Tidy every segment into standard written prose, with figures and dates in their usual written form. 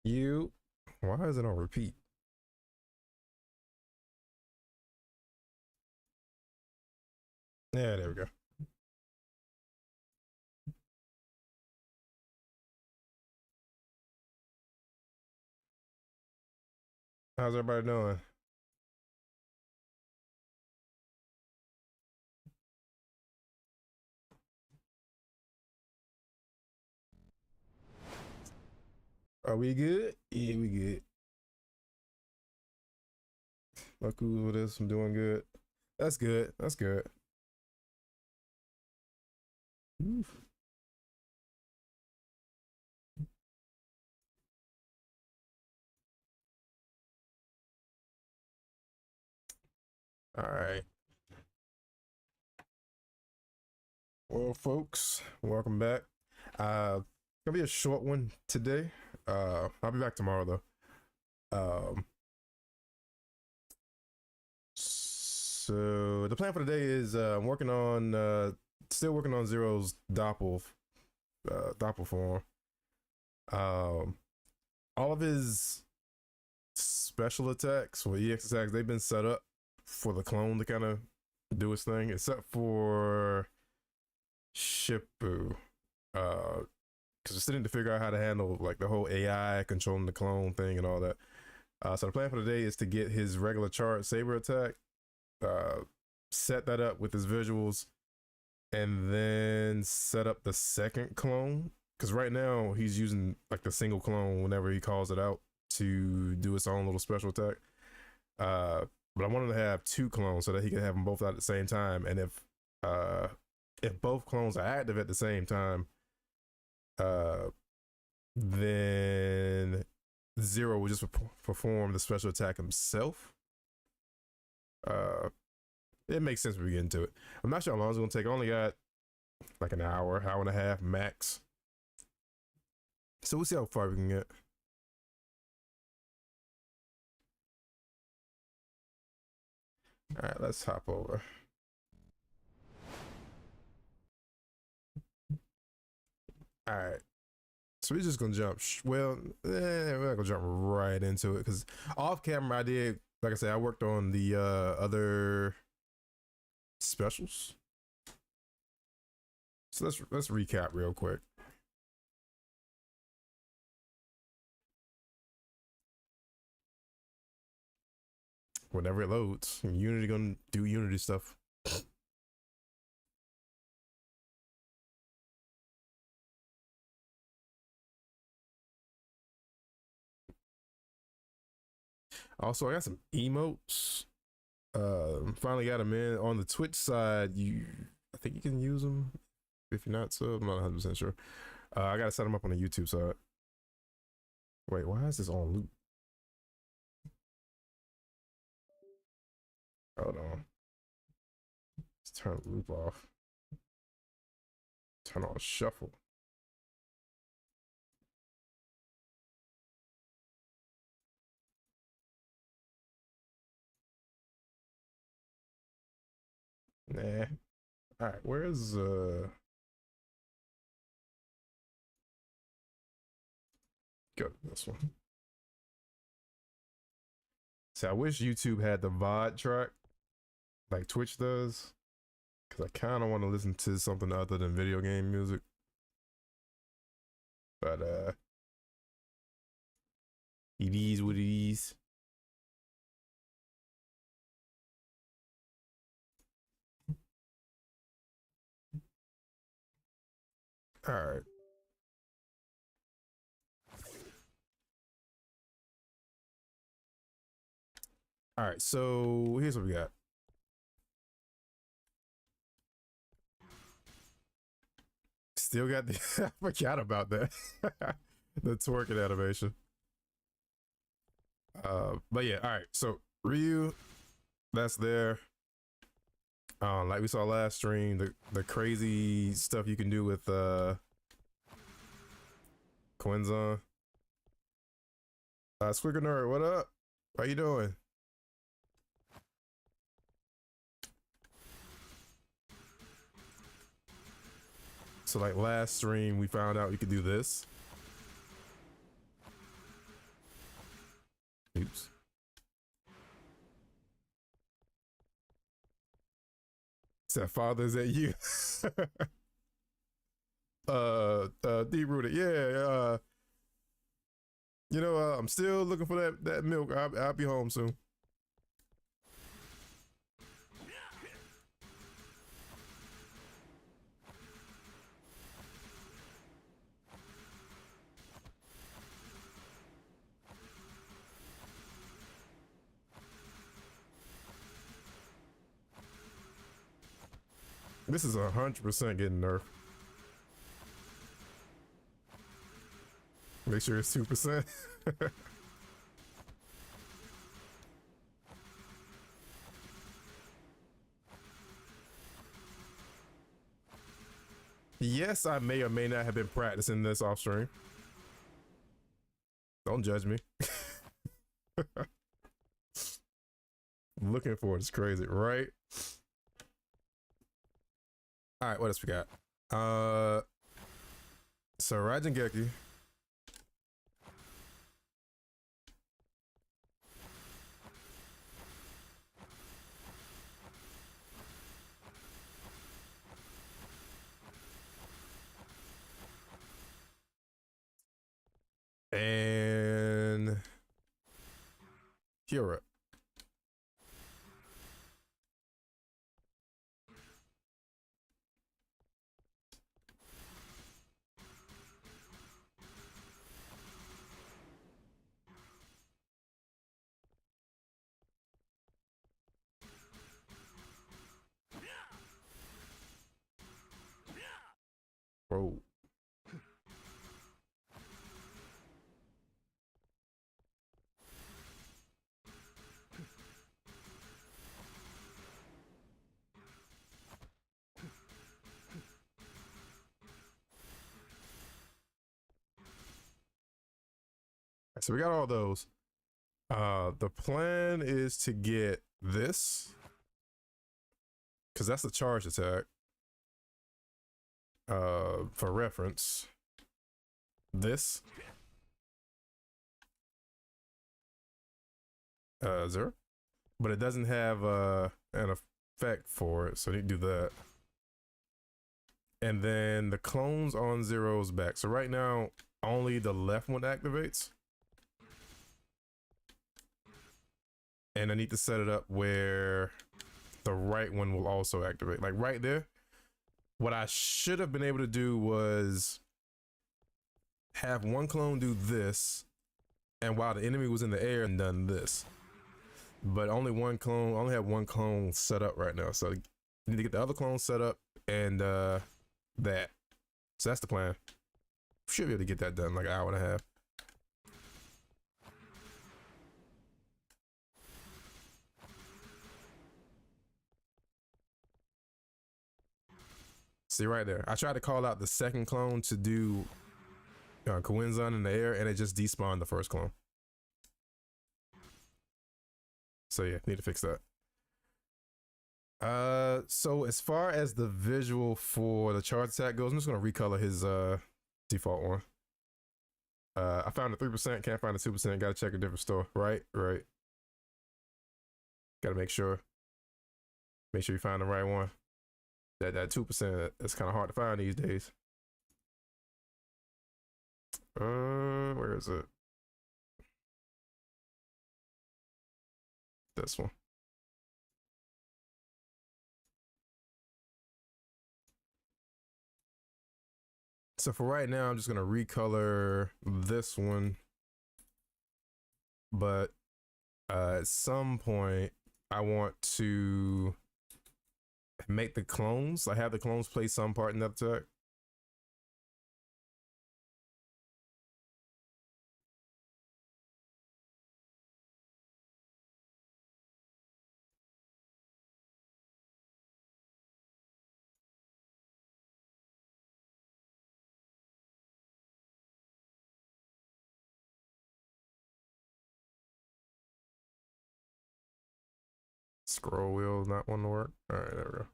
You, why is it on repeat? Yeah, there we go. How's everybody doing? Are we good? Yeah, we good. I'm cool with this. I'm doing good. That's good. That's good. Oof. All right. Well, folks, welcome back. Gonna be a short one today. I'll be back tomorrow though. So the plan for the day is I'm working on still working on Zero's Doppel form. Um, all of his special attacks or EX attacks, they've been set up for the clone to kind of do its thing, except for Shippu. Because we're sitting to figure out how to handle like the whole AI controlling the clone thing and all that. So the plan for the day is to get his regular charge saber attack, uh, set that up with his visuals, and then set up the second clone. Because right now he's using like the single clone whenever he calls it out to do its own little special attack. Uh, but I wanted to have two clones so that he can have them both out at the same time. And if both clones are active at the same time, uh, then Zero will just perform the special attack himself. Uh, it makes sense when we get into it. I'm not sure how long it's gonna take. I only got like an hour and a half max. So we'll see how far we can get. All right, let's hop over. All right. So we're just gonna jump. We're not gonna jump right into it because off camera I did, like I said, I worked on the other specials. So let's recap real quick. Whenever it loads, Unity gonna do Unity stuff. Also, I got some emotes. Finally got them in on the Twitch side. I think you can use them if you're not so. I'm not 100% sure. I gotta set them up on the YouTube side. Wait, why is this on loop? Hold on. Let's turn loop off. Turn on shuffle. Nah. All right, where's go to this one. See, I wish YouTube had the VOD track like Twitch does, because I kind of want to listen to something other than video game music. But it is what it is. All right. All right, so here's what we got. Still got the I forgot about that. The twerking animation. But yeah, all right. So Ryu, that's there. Like we saw last stream, the crazy stuff you can do with Quinzon. Squigger Nerd, what up? How you doing? So like last stream, we found out you could do this. Said fathers at you. Deep rooted. Yeah. I'm still looking for that milk. I'll be home soon. This is 100% getting nerfed. Make sure it's 2%. Yes, I may or may not have been practicing this off stream. Don't judge me. Looking for it is crazy, right? All right, what else we got? So Rajangeki. And Hira. Whoa. So we got all those. The plan is to get this, because that's the charge attack. For reference, this 0, but it doesn't have an effect for it, so you do that. And then the clones on Zero's back. So right now, only the left one activates. And I need to set it up where the right one will also activate. Like right there. What I should have been able to do was have one clone do this, and while the enemy was in the air, and done this. But only have one clone set up right now. So I need to get the other clone set up and that. So that's the plan. Should be able to get that done like an hour and a half. See right there. I tried to call out the second clone to do Kawinzan in the air, and it just despawned the first clone. So yeah, need to fix that. So as far as the visual for the charge attack goes, I'm just gonna recolor his default one. I found a 3%, can't find a 2%, gotta check a different store. Right. Gotta make sure you find the right one. That 2%, that's kind of hard to find these days. Where is it? This one. So for right now, I'm just gonna recolor this one, but at some point I want to make the clones. I have the clones play some part in that attack. Scroll wheel not want to work. All right, there we go.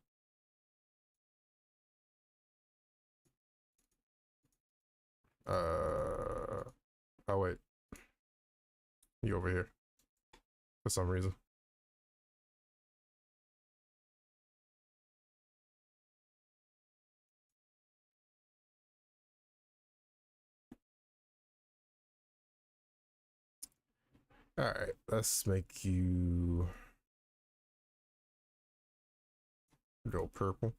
Oh wait, you over here for some reason. All right, let's make you go purple.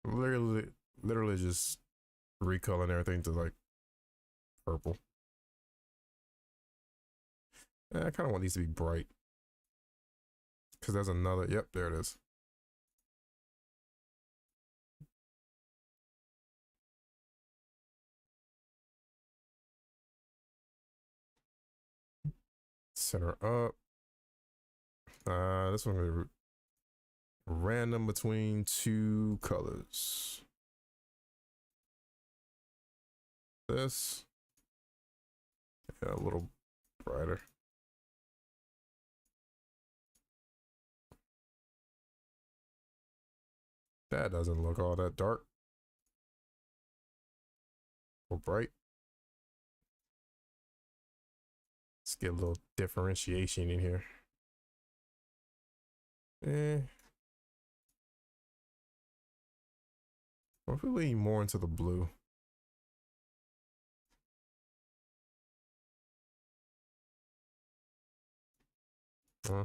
Literally just recoloring everything to like purple. I kind of want these to be bright because there's another. Yep, there it is. Center up. This one random between two colors. This, yeah, a little brighter. That doesn't look all that dark or bright. Let's get a little differentiation in here. What if we lean more into the blue? Huh?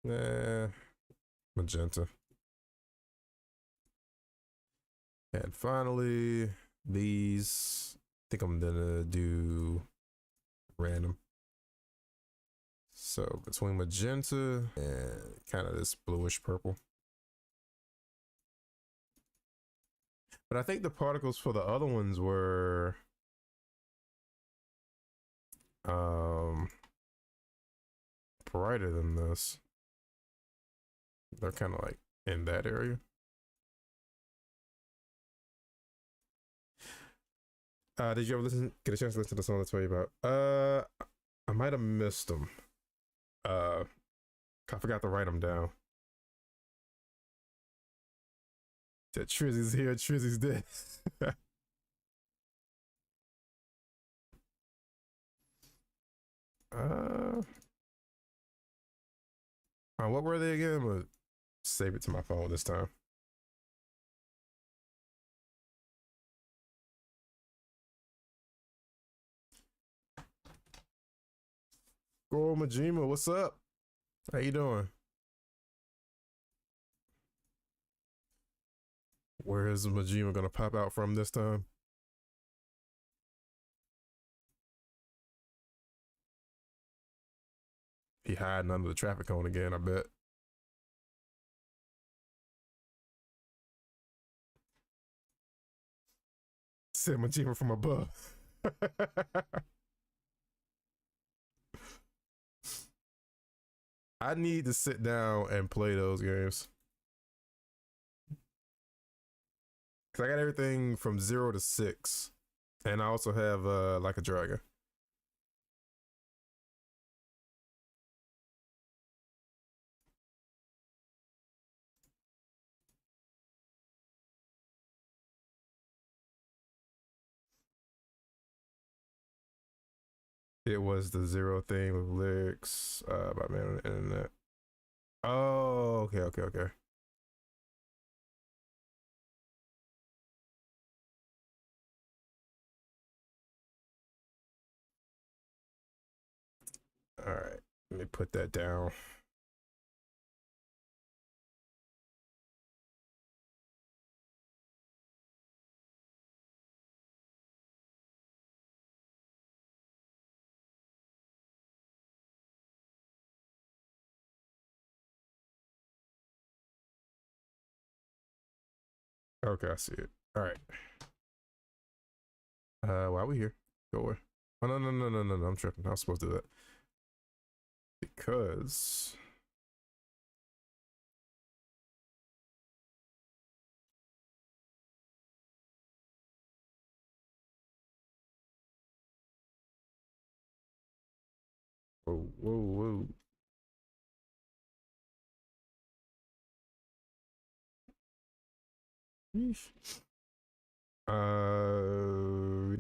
Nah, magenta. And finally, these. I think I'm gonna do random. So between magenta and kind of this bluish purple. But I think the particles for the other ones were brighter than this. They're kind of like in that area. Did you ever get a chance to listen to the song I told you about? I might have missed them. I forgot to write them down. That Trizzy's here, Trizzy's dead. uh, what were they again? I'm gonna save it to my phone this time. Go Majima, what's up? How you doing? Where is Majima gonna pop out from this time? He hiding under the traffic cone again, I bet. Said Majima from above. I need to sit down and play those games. Cause I got everything from 0 to 6. And I also have like a dragon. It was the zero thing with lyrics by man on the internet. Oh, okay. All right, let me put that down. Okay, I see it. All right. Why are we here? Go away. Oh no! I'm tripping. I was supposed to do that because whoa. Yeesh.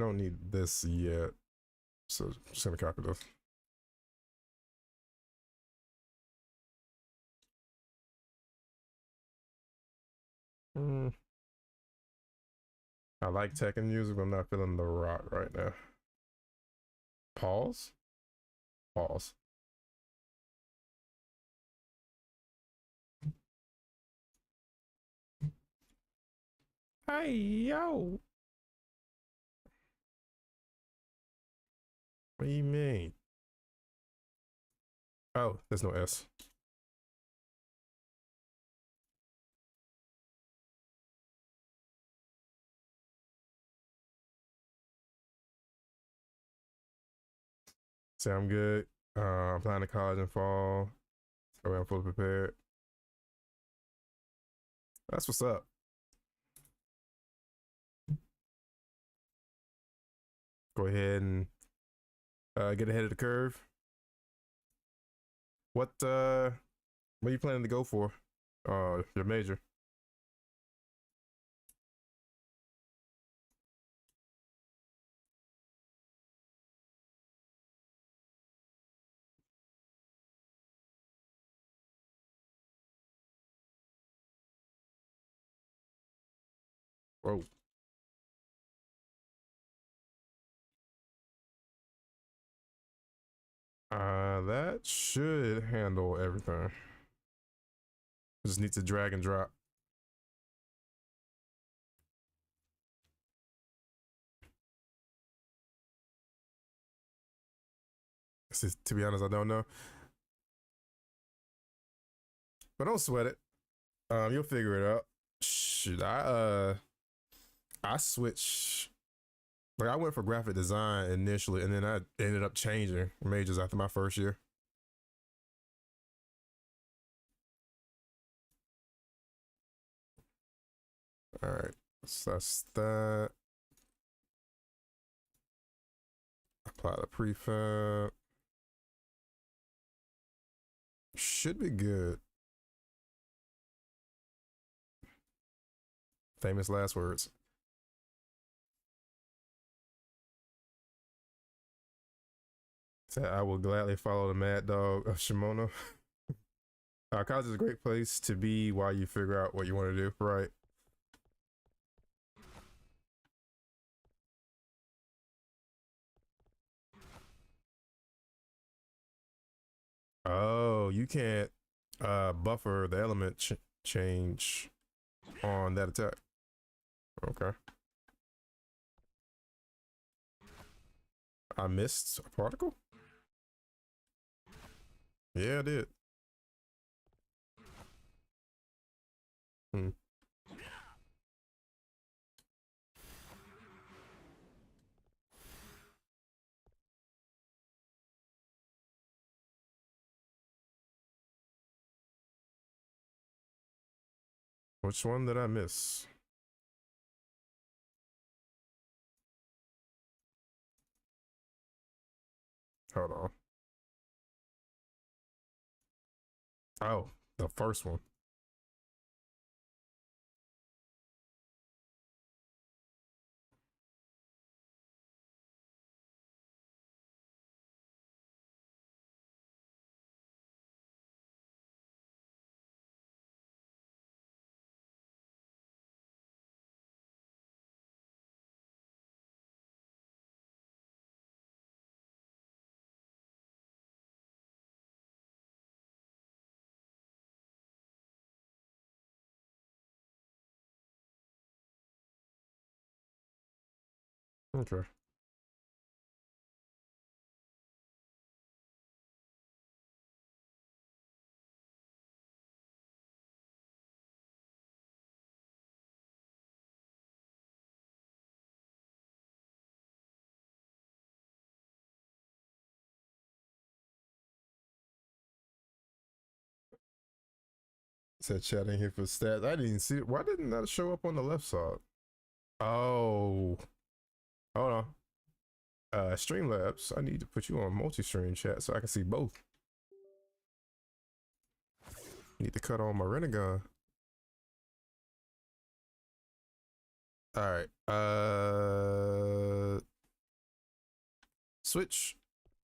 don't need this yet. So I'm just gonna copy this. Mm. I like tech and music, but I'm not feeling the rock right now. Pause. Pause. Hey yo. What do you mean? Oh, there's no S. Say I'm good. I'm planning to college in fall. So I'm fully prepared. That's what's up. Go ahead and get ahead of the curve. What are you planning to go for? Your major. Whoa. That should handle everything. Just need to drag and drop. To be honest, I don't know, but don't sweat it. You'll figure it out. Should I switched. Like I went for graphic design initially, and then I ended up changing majors after my first year. All right, so that's that. Apply the prefab. Should be good. Famous last words. Said I will gladly follow the mad dog of Shimono. College is a great place to be while you figure out what you want to do. Right. Oh, you can't buffer the element change on that attack. Okay. I missed a particle? Yeah, I did. Hmm. Which one did I miss? Hold on. Oh, the first one. Okay. Said chatting here for stats. I didn't even see it. Why didn't that show up on the left side? Oh, hold on. Streamlabs. I need to put you on multi-stream chat so I can see both. Need to cut on my Renegon. All right. Switch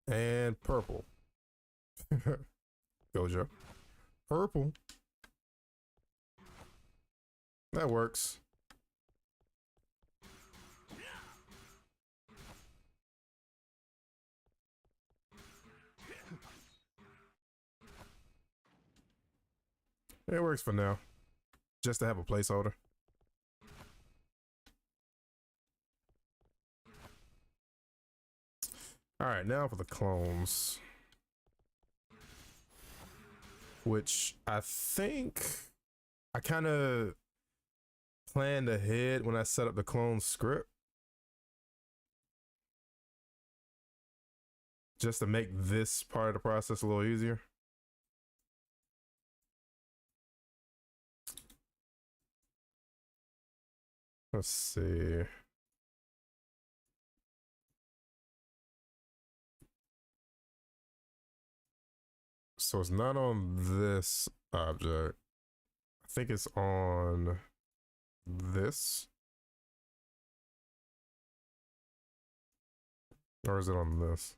and purple. Gojo. Purple. That works. It works for now. Just to have a placeholder. All right, now for the clones. Which I think I kind of planned ahead when I set up the clone script. Just to make this part of the process a little easier. Let's see. So it's not on this object. I think it's on this. Or is it on this?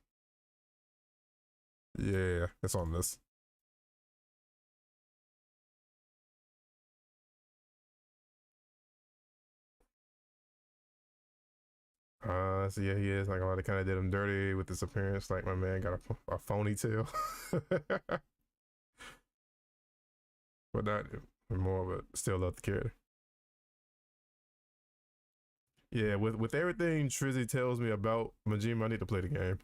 Yeah, it's on this. So yeah, he is. Like a lot of kind of did him dirty with his appearance. Like my man got a phony tail. But not more of a still love the character. Yeah, with everything Trizzy tells me about Majima, I need to play the game.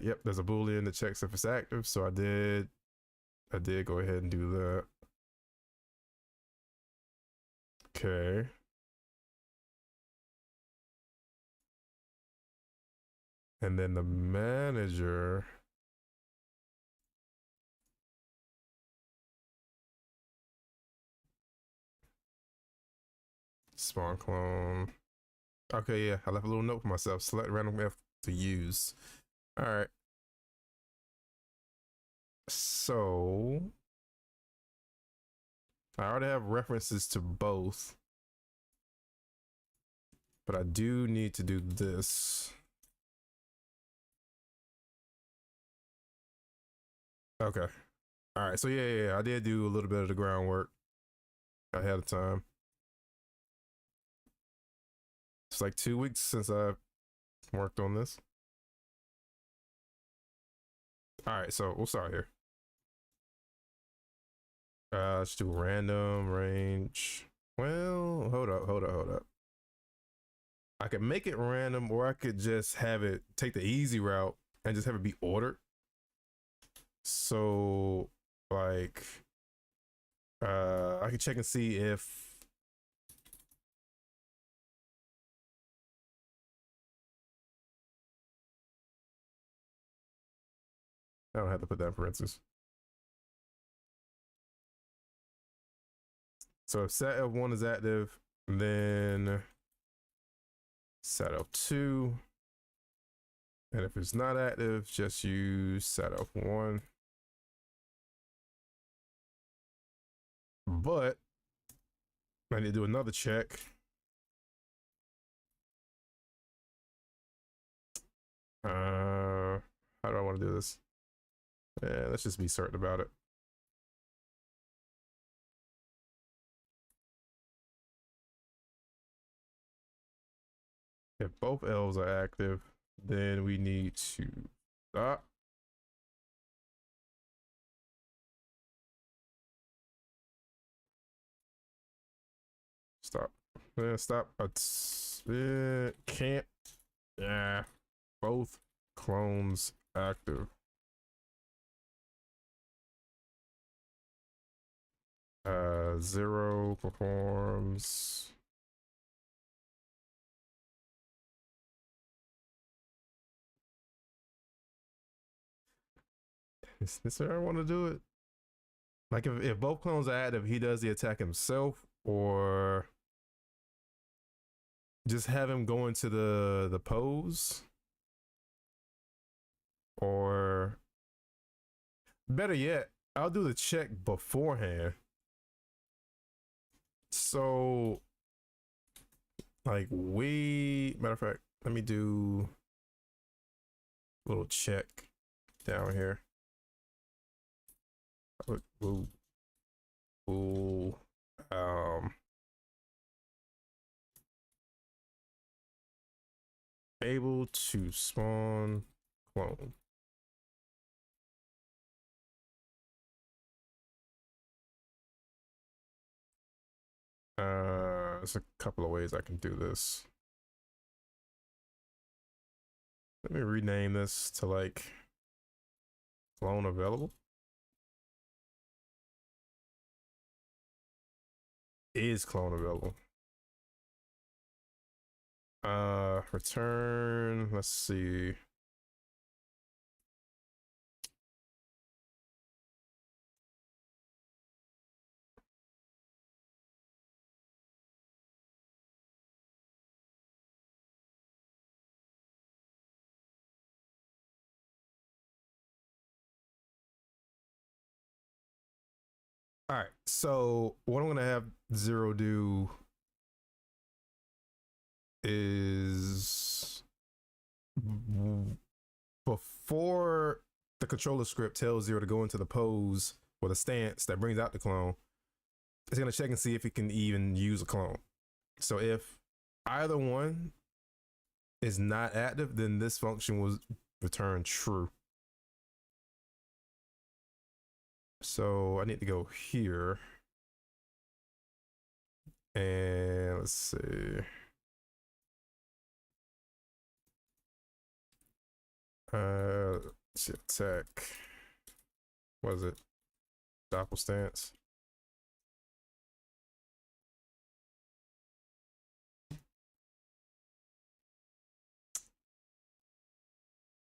Yep, there's a boolean that checks if it's active, so I did go ahead and do that. Okay. And then the manager. Spawn clone. Okay, yeah, I left a little note for myself. Select random F to use. All right. So I already have references to both, but I do need to do this. Okay. All right. So yeah, I did do a little bit of the groundwork ahead of time. It's like 2 weeks since I worked on this. All right, so we'll start here. Let's do random range. Well, hold up. I could make it random, or I could just have it take the easy route and just have it be ordered. So, like, I can check and see if I don't have to put that in parentheses. So if set F1 is active, then set F2. And if it's not active, just use set F1. But I need to do another check. How do I want to do this? Yeah, let's just be certain about it. If both elves are active, then we need to stop. Stop. Stop. Can't. Yeah. Both clones active. Zero performs. Is this where I want to do it? Like if both clones are active, he does the attack himself, or just have him go into the pose, or better yet, I'll do the check beforehand. So, like, matter of fact, let me do a little check down here. Ooh, ooh, um, able to spawn clone. There's a couple of ways I can do this. Let me rename this to like clone available. Is clone available? Return. Let's see. All right. So what I'm gonna have Zero do is before the controller script tells Zero to go into the pose or the stance that brings out the clone, it's gonna check and see if it can even use a clone. So if either one is not active, then this function will return true. So I need to go here and let's see. Attack. What is it? Doppel stance.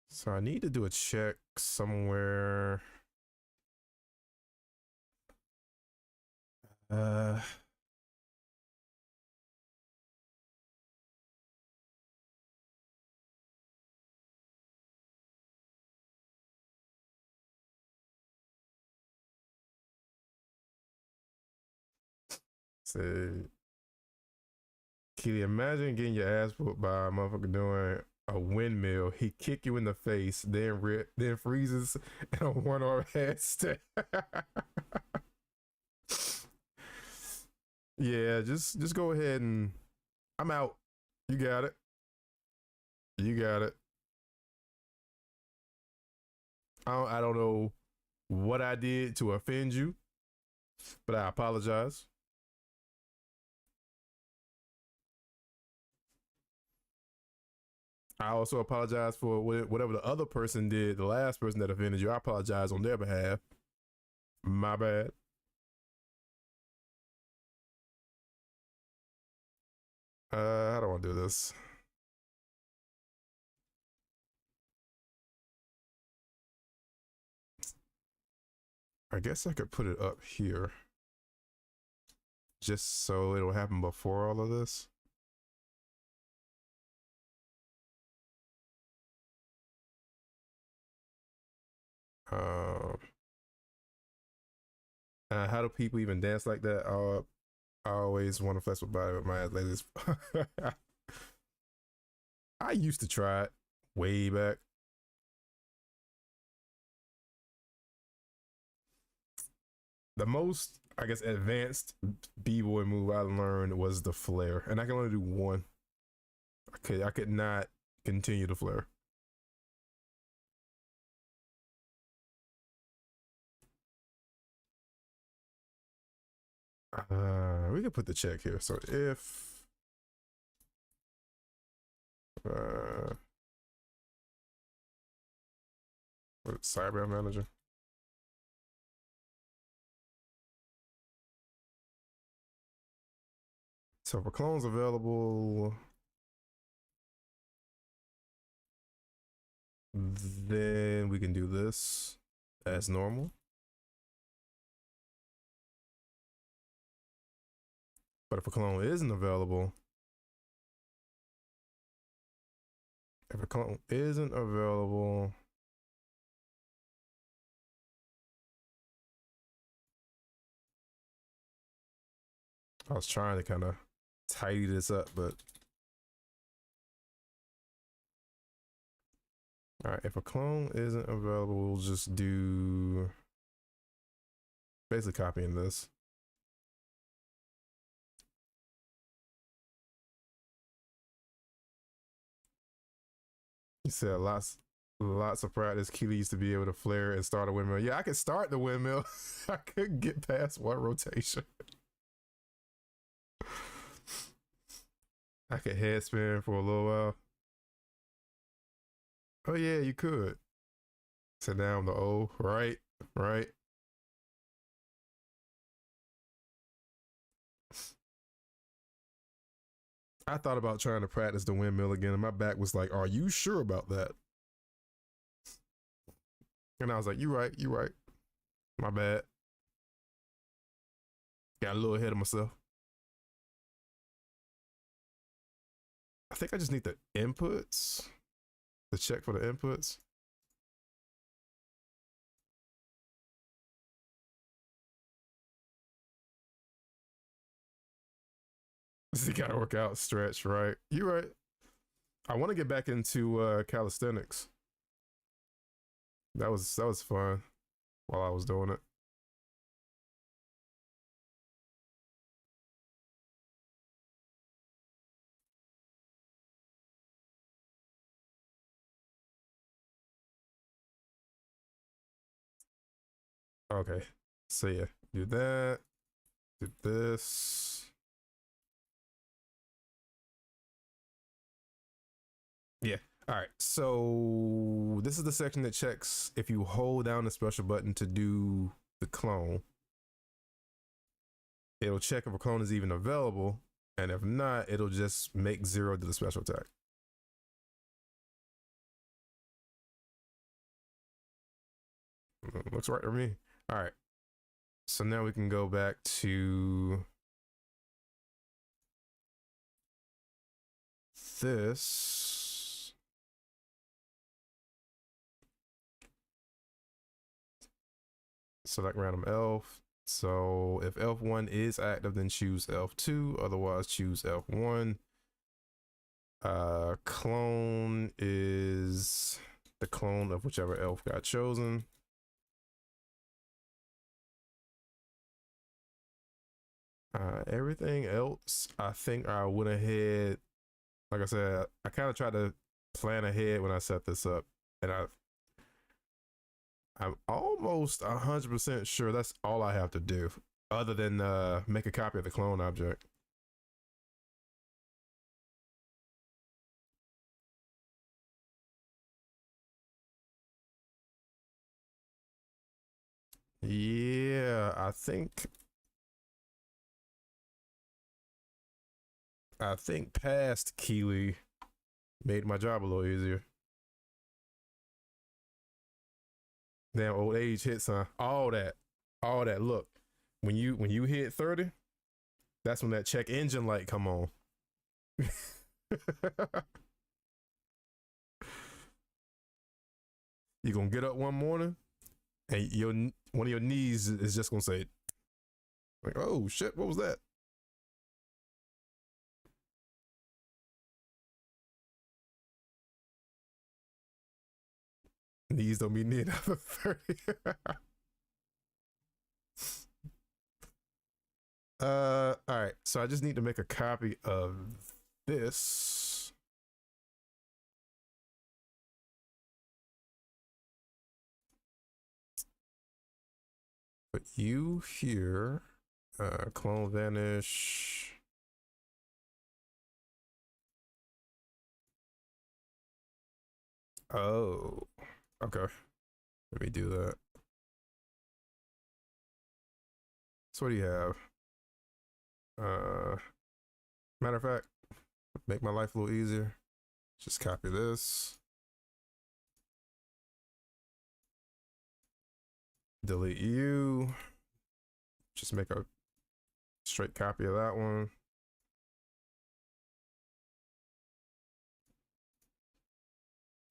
So I need to do a check somewhere. Say, Keely, imagine getting your ass whooped by a motherfucker doing a windmill. He kick you in the face, then freezes and a one arm headstand. Yeah, just go ahead and I'm out. You got it. You got it. I don't know what I did to offend you, but I apologize. I also apologize for whatever the other person did, the last person that offended you. I apologize on their behalf. My bad. How do I do this? I guess I could put it up here just so it'll happen before all of this. Uh, how do people even dance like that? I always want to flex my body with my ass like this. I used to try it way back. The most, I guess, advanced b-boy move I learned was the flare, and I can only do one. I could not continue the flare. We can put the check here. So if Cyber Manager. So for clones available, then we can do this as normal. But if a clone isn't available, I was trying to kind of tidy this up, but all right, if a clone isn't available, we'll just do basically copying this. You said lots of practice. Keely used to be able to flare and start a windmill. Yeah, I could start the windmill. I couldn't get past one rotation. I could head spin for a little while. Oh yeah, you could. Sit down the O, right, right. I thought about trying to practice the windmill again, and my back was like, "Are you sure about that?" And I was like, "You right, you right. My bad. Got a little ahead of myself." I think I just need the inputs. To check for the inputs. You gotta work out, stretch, right? You're right. I want to get back into calisthenics. That was fun while I was doing it. Okay. So yeah, do that. Do this. Yeah. All right. So this is the section that checks if you hold down the special button to do the clone. It'll check if a clone is even available, and if not, it'll just make 0 to the special attack. Looks right to me. All right. So now we can go back to this. Select random elf. So if elf 1 is active, then choose elf 2. Otherwise, choose elf 1. Clone is the clone of whichever elf got chosen. Everything else, I think I went ahead. Like I said, I kind of tried to plan ahead when I set this up, and I'm almost 100% sure that's all I have to do, other than make a copy of the clone object. Yeah, I think past Keely made my job a little easier. Damn, old age hits, huh? All that. Look, when you hit 30, that's when that check engine light come on. You're gonna get up one morning and one of your knees is just gonna say, like, "Oh shit, what was that?" Knees don't mean need after 30. All right. So I just need to make a copy of this. Put you here. Clone vanish. Oh, okay. Let me do that. So what do you have? Uh, Matter of fact, make my life a little easier. Just copy this. Delete you. Just make a straight copy of that one.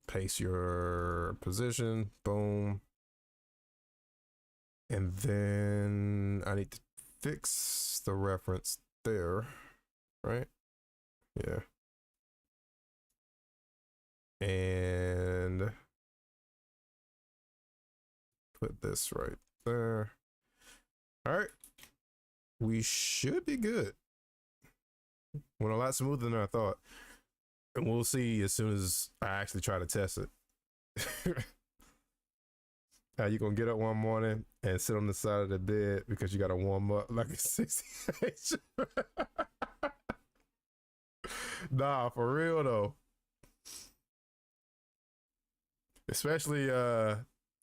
Paste your position. Boom. And then I need to fix the reference there, right? Yeah. And put this right there. All right. We should be good. Went a lot smoother than I thought. And we'll see as soon as I actually try to test it. How you gonna get up one morning and sit on the side of the bed because you gotta warm up like a 68? Nah, for real though. Especially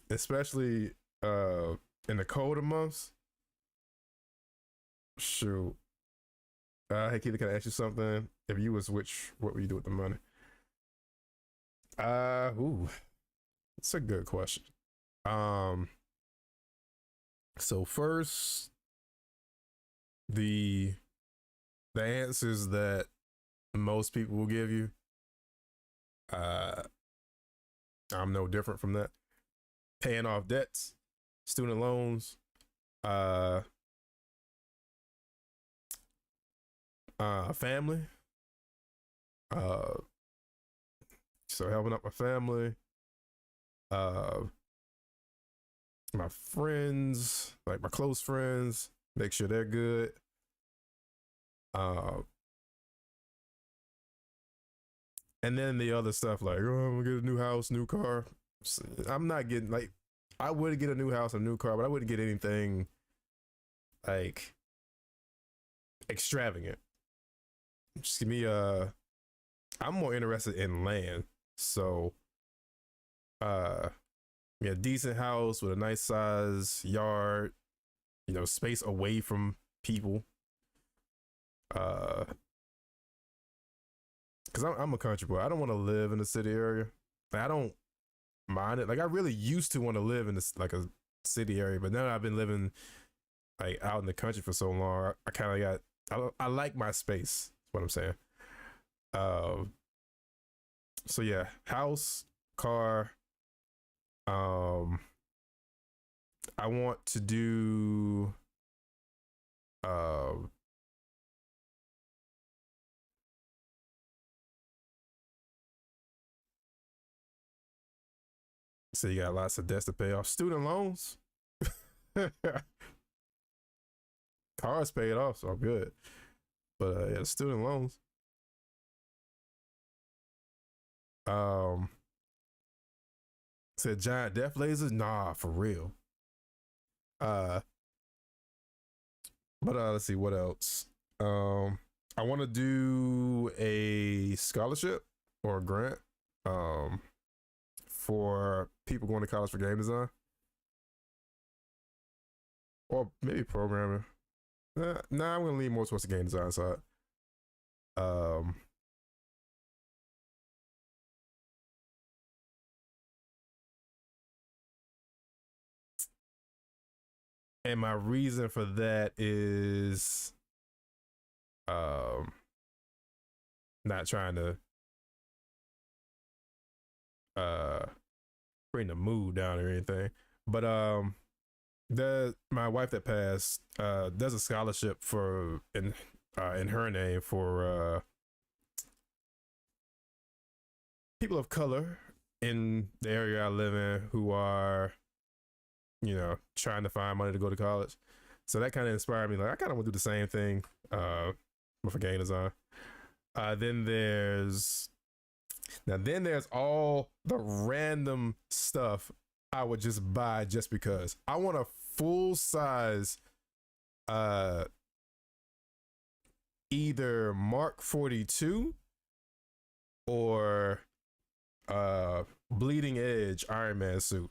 especially in the colder months. Shoot. Hey Keita, can I ask you something? If you was which, what would you do with the money? Ooh, it's a good question. Um, so first, the the answers that most people will give you, uh, I'm no different from that. Paying off debts, student loans, uh, family, uh, so helping out my family, uh, my friends, like my close friends, make sure they're good. Uh, and then the other stuff like, oh, I'm gonna get a new house, new car. I'm not getting like, I would get a new house, a new car, but I wouldn't get anything like extravagant. Just give me I'm more interested in land. So yeah, decent house with a nice size yard, space away from people. Because I'm a country boy. I don't want to live in the city area. Like, I don't mind it. Like I really used to want to live in this like a city area, but now I've been living like out in the country for so long. I kind of got. I like my space. That's what I'm saying. Um. So yeah, house, car. Um. I want to do. Um. So you got lots of debts to pay off. Student loans. Cars paid off, so I'm good. But yeah, student loans. Um, said giant death lasers. Nah, for real. Uh, but let's see what else. I want to do a scholarship or a grant. Um, for people going to college for game design or maybe programming. Nah, I'm gonna lean more towards the game design side. Um, and my reason for that is um not trying to uh bring the mood down or anything, but the my wife that passed does a scholarship for in her name for people of color in the area I live in who are trying to find money to go to college. So that kind of inspired me. Like I kind of want to do the same thing with a game design. Then there's all the random stuff I would just buy just because I want a full size uh either Mark 42 or Bleeding Edge Iron Man suit.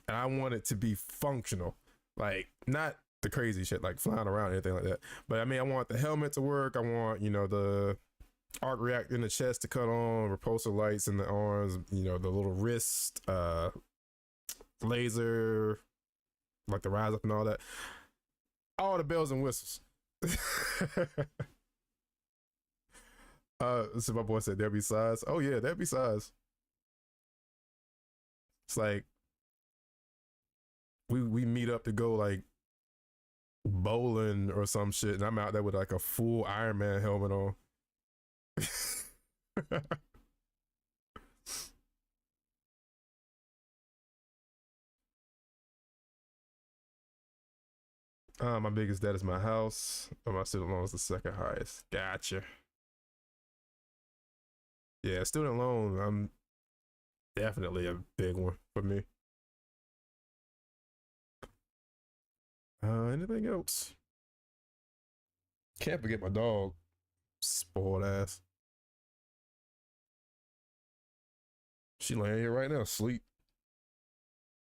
And I want it to be functional. Like not the crazy shit like flying around or anything like that. But I mean I want the helmet to work. I want, the arc reactor in the chest to cut on, repulsor lights in the arms, the little wrist, laser, like the rise up and all that. All the bells and whistles. So my boy said there'll be size. Oh yeah, there'll be size. It's like we meet up to go like bowling or some shit, and I'm out there with like a full Iron Man helmet on. My biggest debt is my house, but my student loan is the second highest. Gotcha. Yeah, student loan, I'm definitely a big one for me. Anything else? Can't forget my dog. Spoiled ass. She laying here right now, sleep.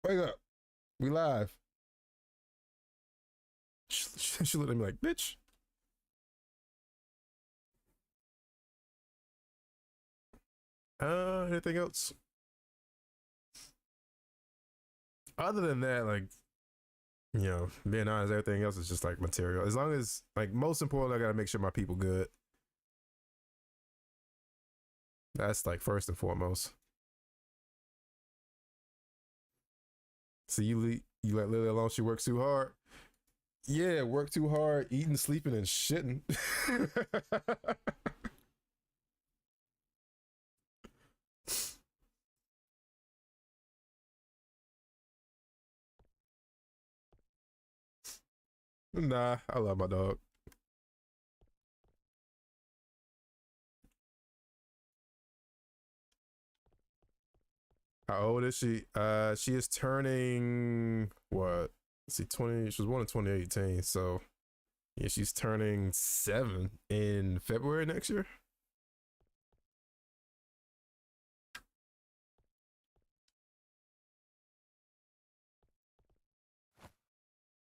Wake up. We live. She looked at me like, bitch. Anything else? Other than that, like, being honest, everything else is just like material. As long as, like, most important, I gotta make sure my people good. That's like first and foremost. So you let Lily alone. She works too hard. Yeah, work too hard, eating, sleeping, and shitting. Nah, I love my dog. How old is she? She is turning what? Let's see, 20. She was born in 2018, so yeah, she's turning 7 in February next year.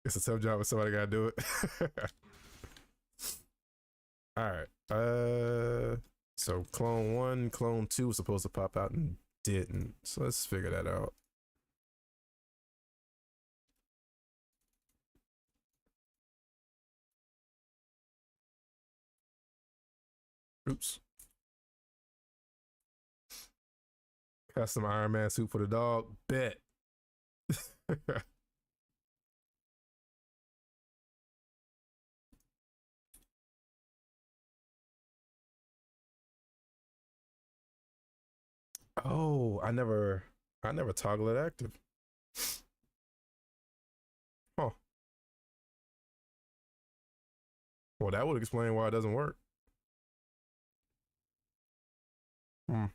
It's a tough job, but somebody gotta do it. All right. So clone 1, clone 2 was supposed to pop out and didn't. So let's figure that out. Oops. Custom Iron Man suit for the dog. Bet. Oh, I never toggle it active. Huh. Well, that would explain why it doesn't work. Hmm.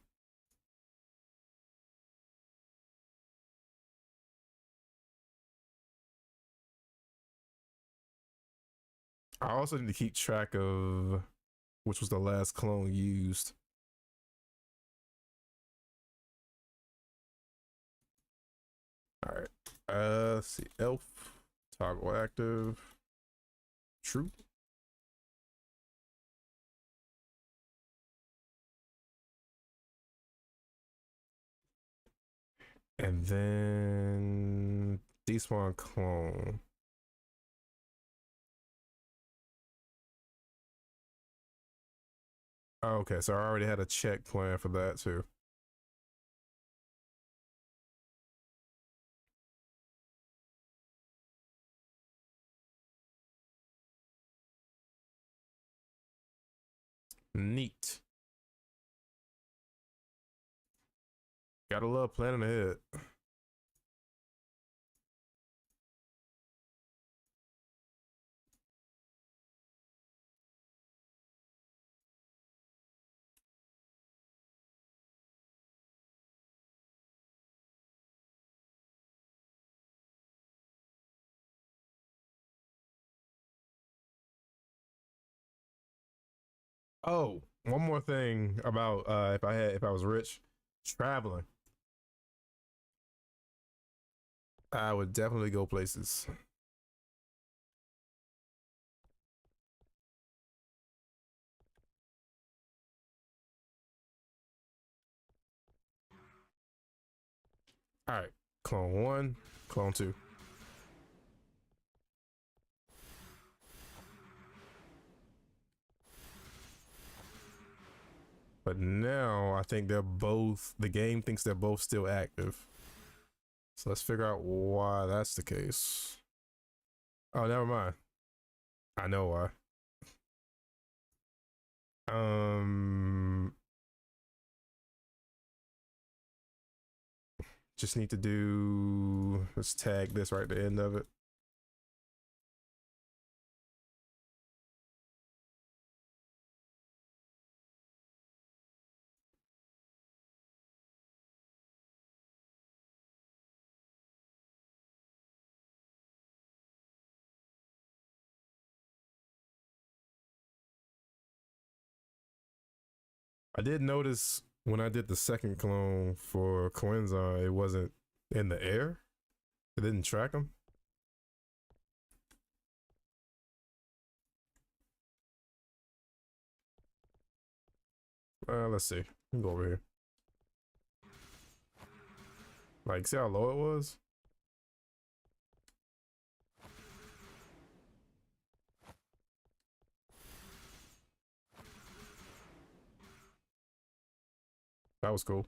I also need to keep track of which was the last clone used. All right. Let's see. Elf toggle active. True. And then despawn clone. Oh, okay, so I already had a check plan for that too. Neat. Gotta love planning ahead. Oh, one more thing about if I was rich, traveling. I would definitely go places. All right, clone 1, clone 2. But now I think the game thinks they're both still active. So let's figure out why that's the case. Oh, never mind. I know why. Um, just need to do. Let's tag this right at the end of it. I did notice when I did the second clone for Coenzon, it wasn't in the air. It didn't track him. Let's see. Let me go over here. Like, see how low it was? That was cool.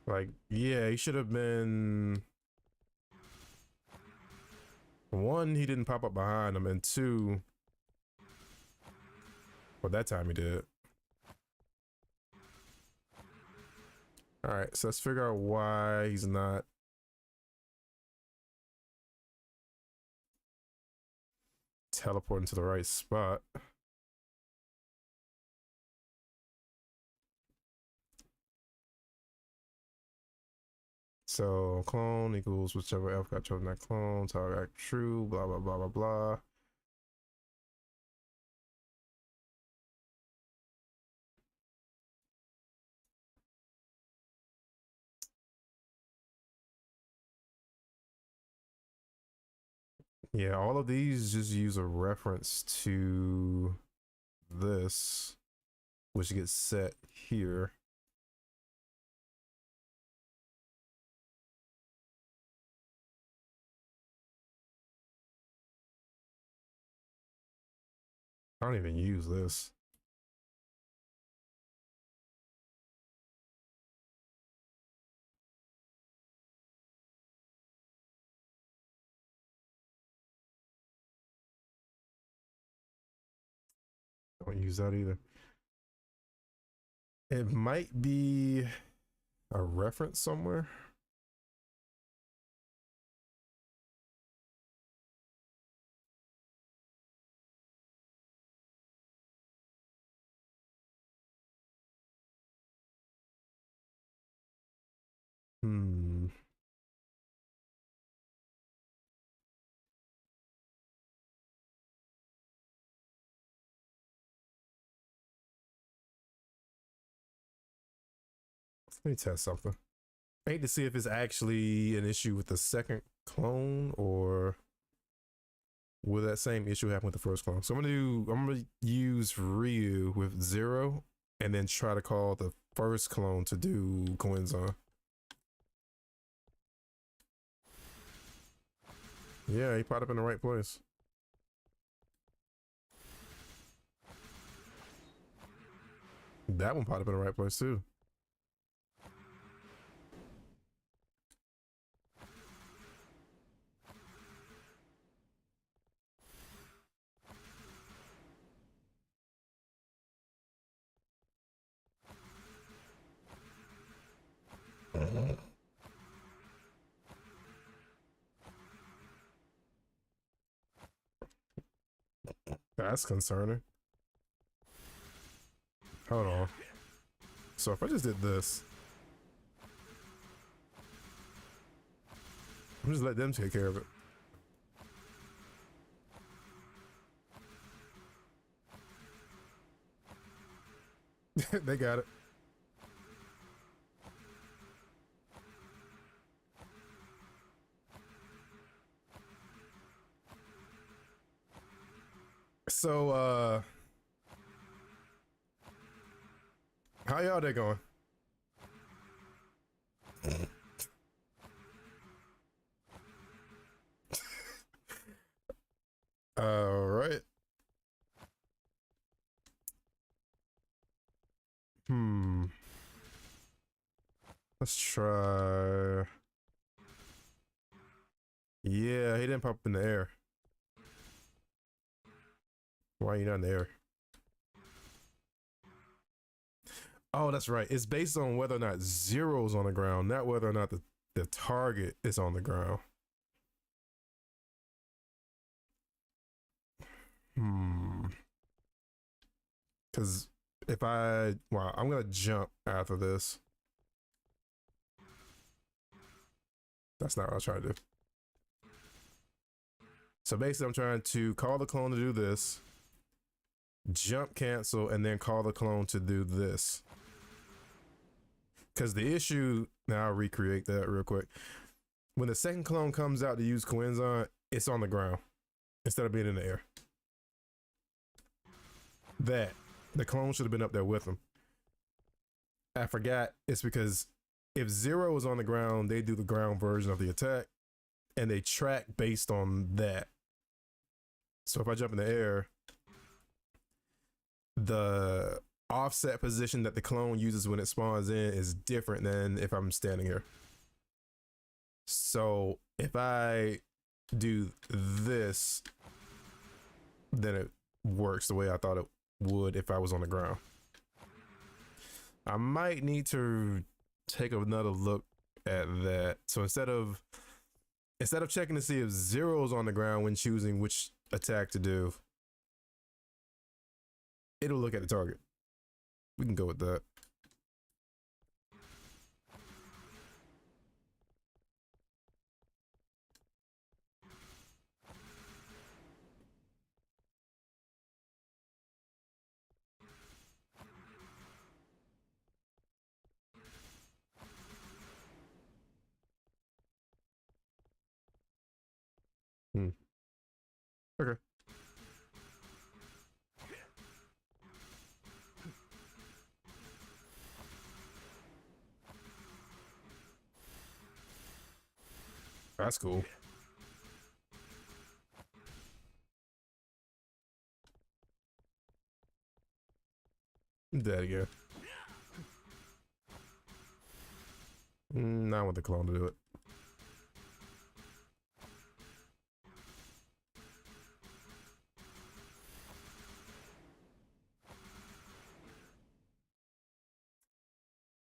Like, yeah, he should have been. One, he didn't pop up behind him, and two, well, that time he did. All right, so let's figure out why he's not teleporting to the right spot. So clone equals whichever elf got chosen that clone, target got true, blah blah blah blah blah. Yeah, all of these just use a reference to this, which gets set here. I don't even use this. Don't use that either. It might be a reference somewhere. Hmm. Let me test something. I hate to see if it's actually an issue with the second clone or will that same issue happen with the first clone. So I'm gonna use Ryu with 0 and then try to call the first clone to do Coenzon. Yeah, he popped up in the right place. That one popped up in the right place too. That's concerning. Hold on. So if I just did this, I'm just let them take care of it. They got it. So how y'all day going? All right. Hmm. Let's try. Yeah, he didn't pop up in the air. Why are you not in the air? Oh, that's right. It's based on whether or not zero's on the ground, not whether or not the target is on the ground. Hmm. Because if well, I'm gonna jump after this. That's not what I was trying to do. So basically, I'm trying to call the clone to do this, jump cancel, and then call the clone to do this. Because the issue, now I'll recreate that real quick. When the second clone comes out to use Coenzon, it's on the ground instead of being in the air. That the clone should have been up there with him. I forgot it's because if Zero is on the ground, they do the ground version of the attack and they track based on that. So if I jump in the air, the offset position that the clone uses when it spawns in is different than if I'm standing here. So if I do this, then it works the way I thought it would if I was on the ground. I might need to take another look at that. So instead of checking to see if Zero's on the ground when choosing which attack to do, it'll look at the target. We can go with that. Okay. That's cool. Dead again. I want the clone to do it.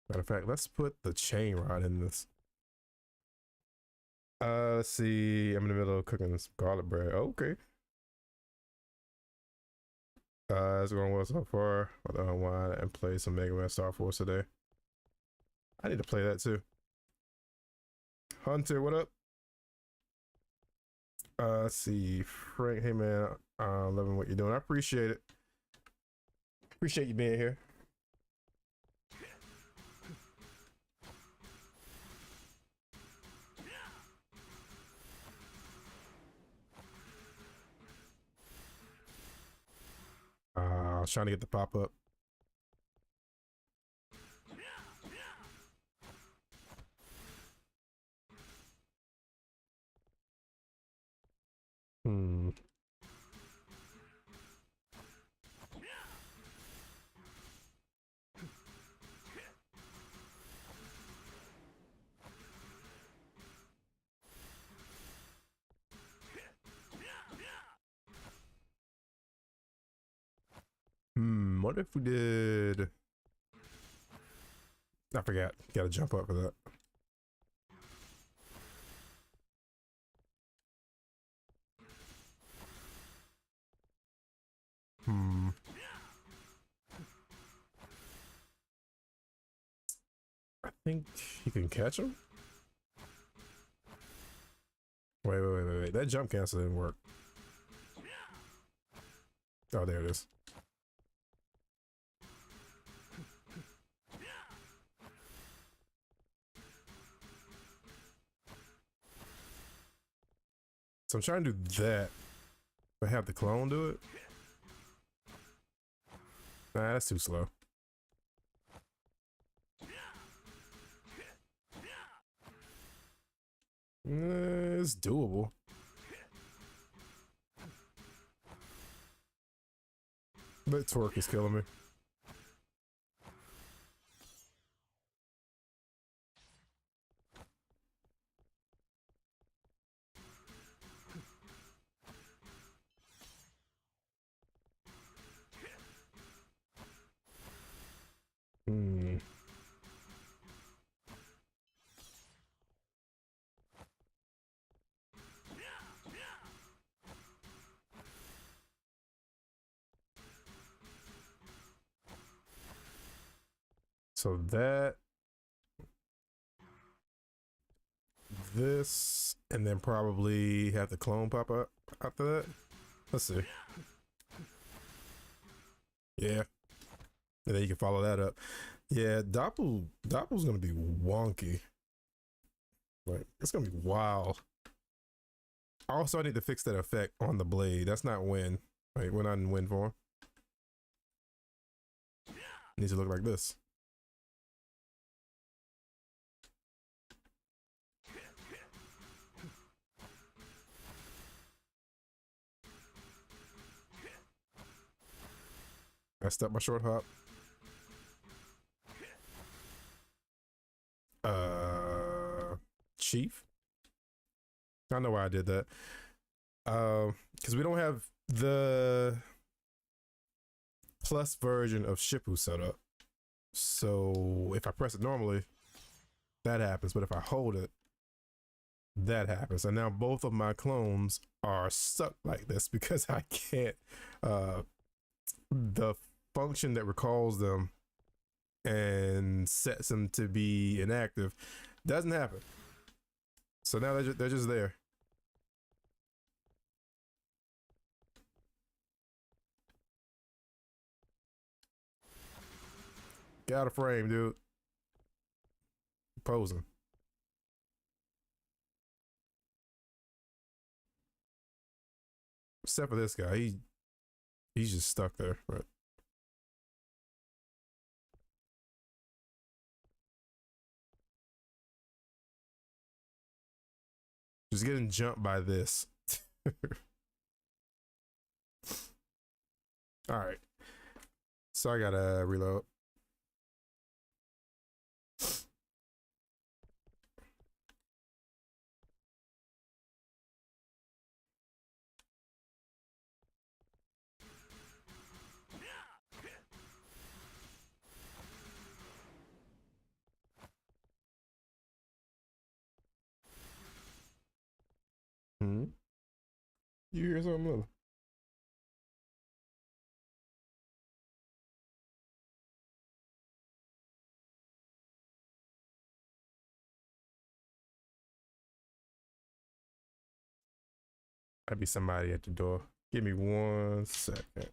Matter of fact, let's put the chain rod in this. Let's see. I'm in the middle of cooking some garlic bread. Okay. It's going well so far. I'll unwind and play some Megaman Star Force today. I need to play that too. Hunter, what up? Let's see. Frank, hey man, loving what you're doing. I appreciate it. Appreciate you being here. I was trying to get the pop up. Hmm. What if we did? I forgot. Got to jump up for that. I think you can catch him. Wait. That jump cancel didn't work. Oh, there it is. So I'm trying to do that, but have the clone do it. Nah, that's too slow. It's doable. But torque is killing me. So that, this, and then probably have the clone pop up after that. Let's see. Yeah. And then you can follow that up. Yeah, Doppel's gonna be wonky. Like, it's gonna be wild. Also, I need to fix that effect on the blade. That's not win. Like, we're not in win form. It needs to look like this. I stepped my short hop. Chief. I know why I did that. Because we don't have the plus version of Shippu set up. So if I press it normally, that happens. But if I hold it, that happens. And now both of my clones are stuck like this because I can't. The function that recalls them and sets them to be inactive doesn't happen. So now they're just there. Get out of frame, dude. Posing. Except for this guy, he's just stuck there. Right. Just getting jumped by this. All right. So I gotta reload. Hmm. You hear something little? Might be somebody at the door. Give me 1 second.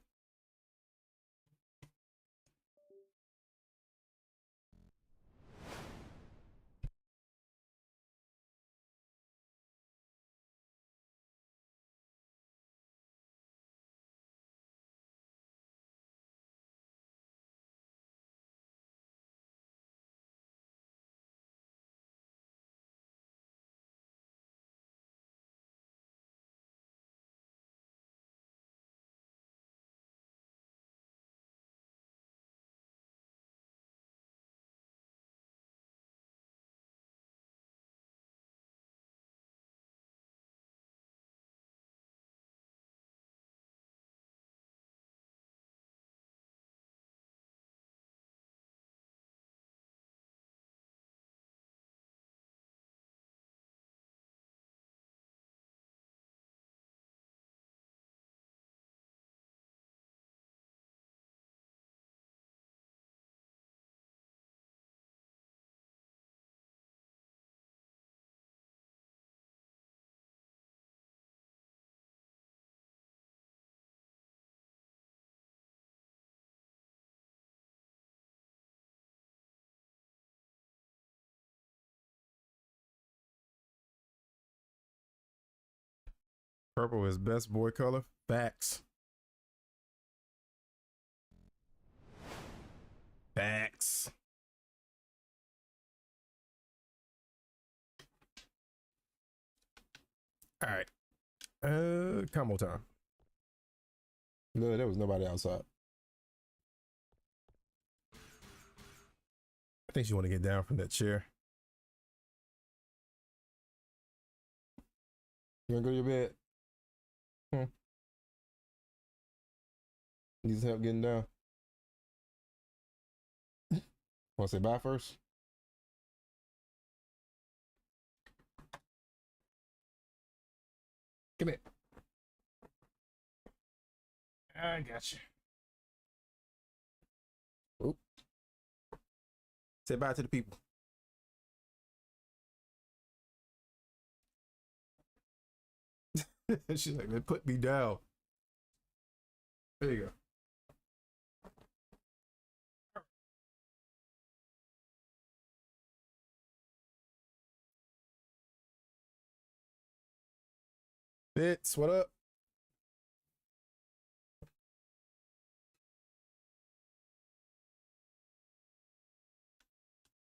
Purple is best boy color. Facts. Facts. All right. Combo time. No, there was nobody outside. I think she want to get down from that chair. You wanna go to your bed? Needs help getting down. Want to say bye first? Come here. I got you. Oop. Say bye to the people. She's like, man, put me down. There you go. Fitz, what up?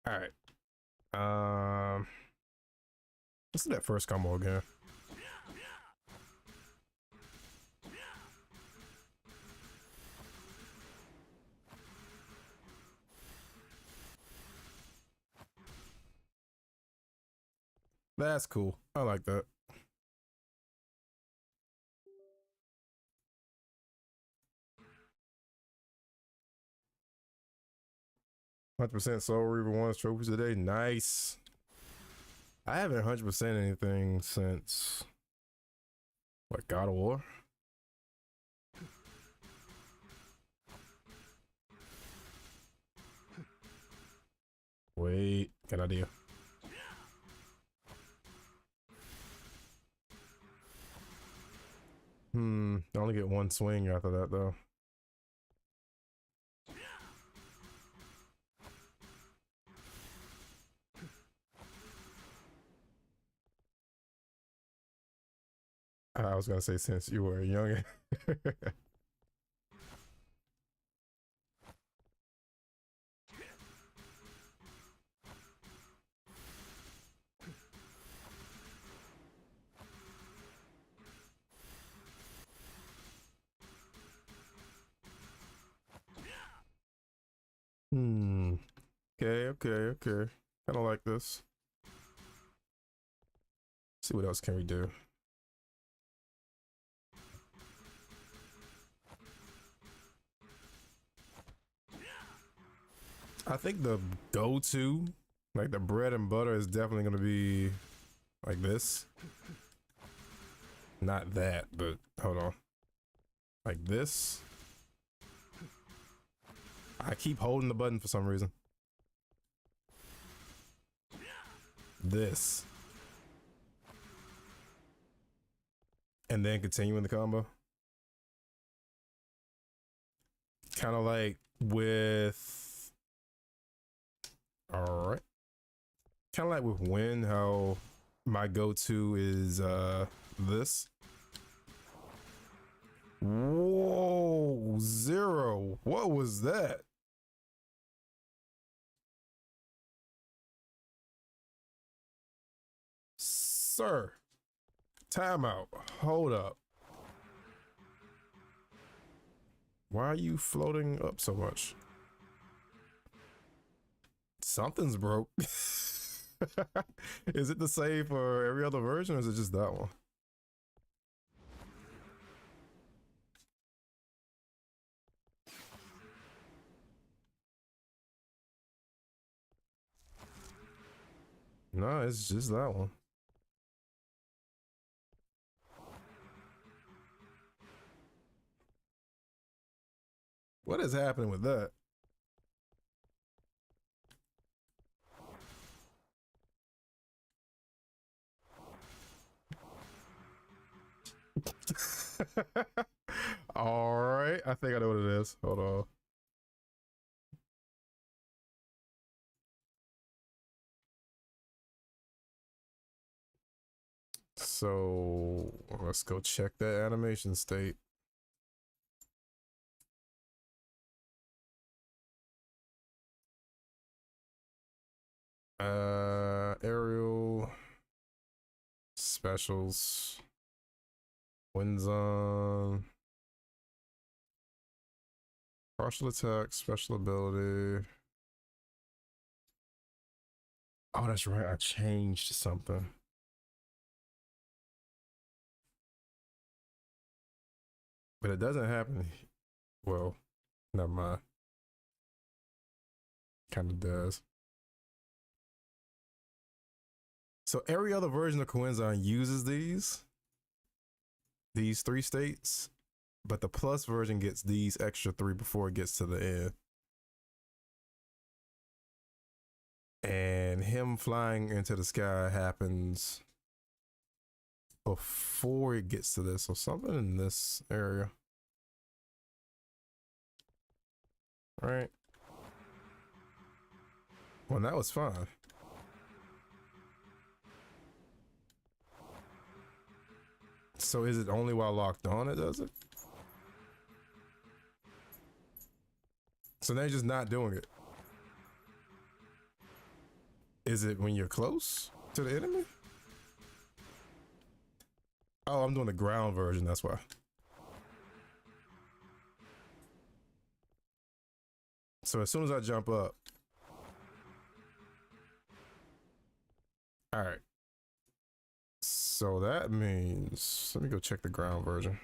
All right. Let's do that first combo again. That's cool. I like that. %100% Soul Reaver ones trophies today. Nice. I haven't 100% anything since what, God of War. Wait, good idea. I only get one swing after that though. I was gonna say since you were younger. Okay. Kind of like this. See what else can we do. I think the go-to, like the bread and butter, is definitely gonna be like this. Not that, but hold on. Like this. I keep holding the button for some reason. This. And then continuing the combo. Kind of like with. All right. Kind of like with Win, how my go-to is this. Whoa, zero. What was that? Sir, timeout. Hold up. Why are you floating up so much? Something's broke. Is it the same for every other version or is it just that one? No, it's just that one. What is happening with that? All right, I think I know what it is. Hold on. So let's go check that animation state. Aerial specials, winds on, partial attack, special ability. Oh, that's right. I changed something. But it doesn't happen. Well, never mind. Kind of does. So every other version of Coenzine uses these three states, but the plus version gets these extra three before it gets to the end. And him flying into the sky happens before it gets to this. So something in this area. Right. Well, that was fine. So is it only while locked on it does it? So now you're just not doing it. Is it when you're close to the enemy? Oh, I'm doing the ground version, that's why. So as soon as I jump up. All right. So that means, let me go check the ground version.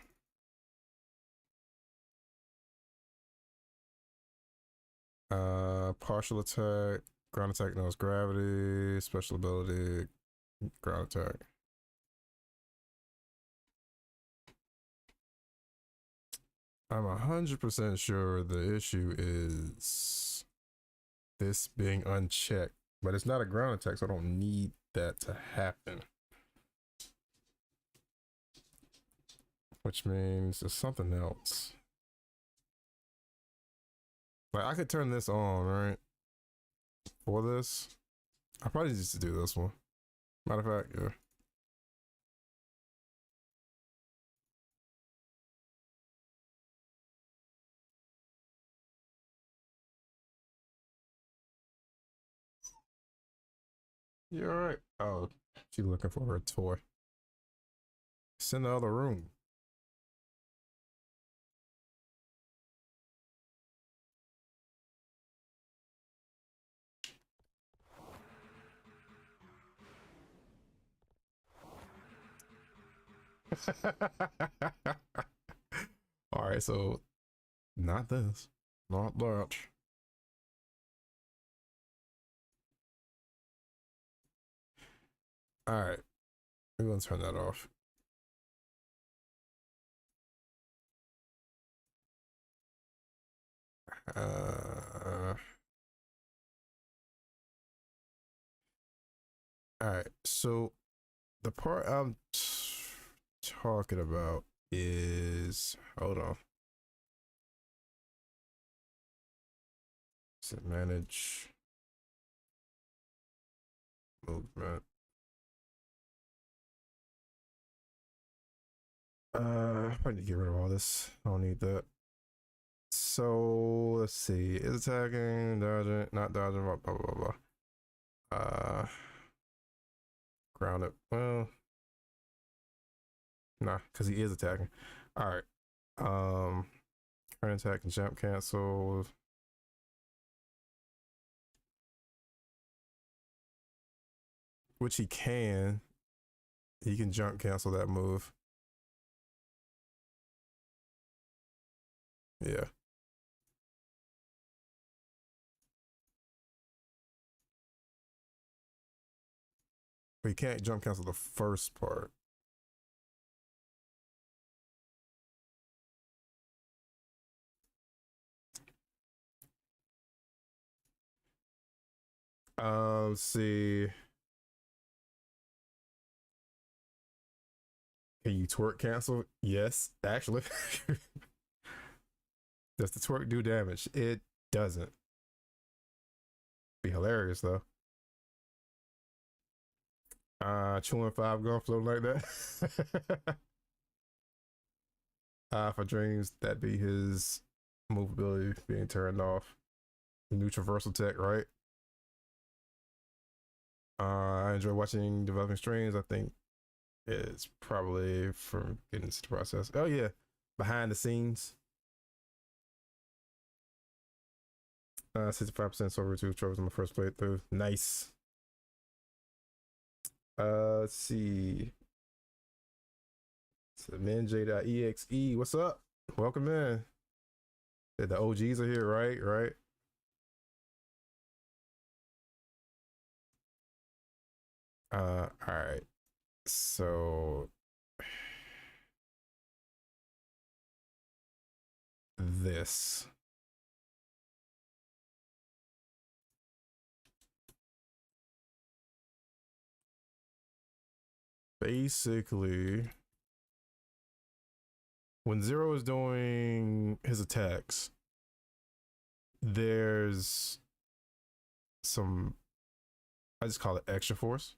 Partial attack, ground attack knows gravity, special ability, ground attack. I'm 100% sure the issue is this being unchecked, but it's not a ground attack, so I don't need that to happen. Which means there's something else. Like I could turn this on, right? For this. I probably just to do this one. Matter of fact, yeah. You alright? Oh, she's looking for her toy. It's in the other room. Alright, so not this. Not that. Alright. We're gonna turn that off. Alright, so the part I'm talking about is, hold on. Is it manage movement? I need to get rid of all this. I don't need that. So let's see. Is attacking, dodging, not dodging, blah blah blah blah. Grounded. Well, nah, because he is attacking. All right. Current attack and jump cancel. Which he can. He can jump cancel that move. Yeah. But he can't jump cancel the first part. Let's see. Can you twerk cancel? Yes, actually. Does the twerk do damage? It doesn't. Be hilarious though. Chewing five gun floating like that. For dreams, that be his movability being turned off. New traversal tech, right? I enjoy watching developing streams. I think it's probably from getting into the process. Oh yeah, behind the scenes. 65% over two trophies in my first playthrough. Nice. Let's see. So minj.exe. What's up? Welcome in. The OGs are here, right? Right. All right. So this. basically, when Zero is doing his attacks, there's some, I just call it extra force.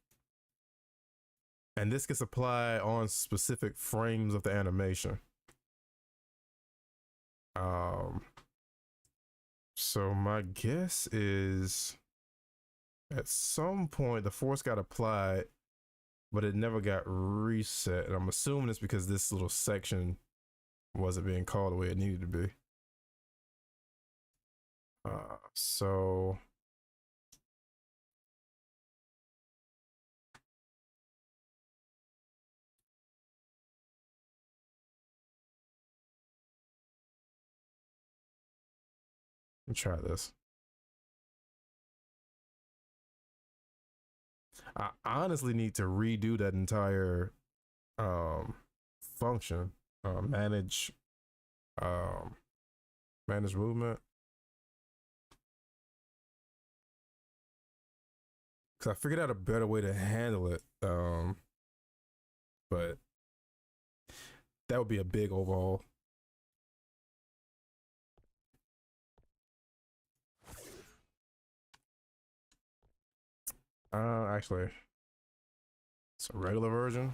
And this gets applied on specific frames of the animation. So my guess is at some point the force got applied, but it never got reset. And I'm assuming it's because this little section wasn't being called the way it needed to be. So let me try this. I honestly need to redo that entire function. Manage manage movement. Because I figured out a better way to handle it. But that would be a big overhaul. Actually, it's a regular version.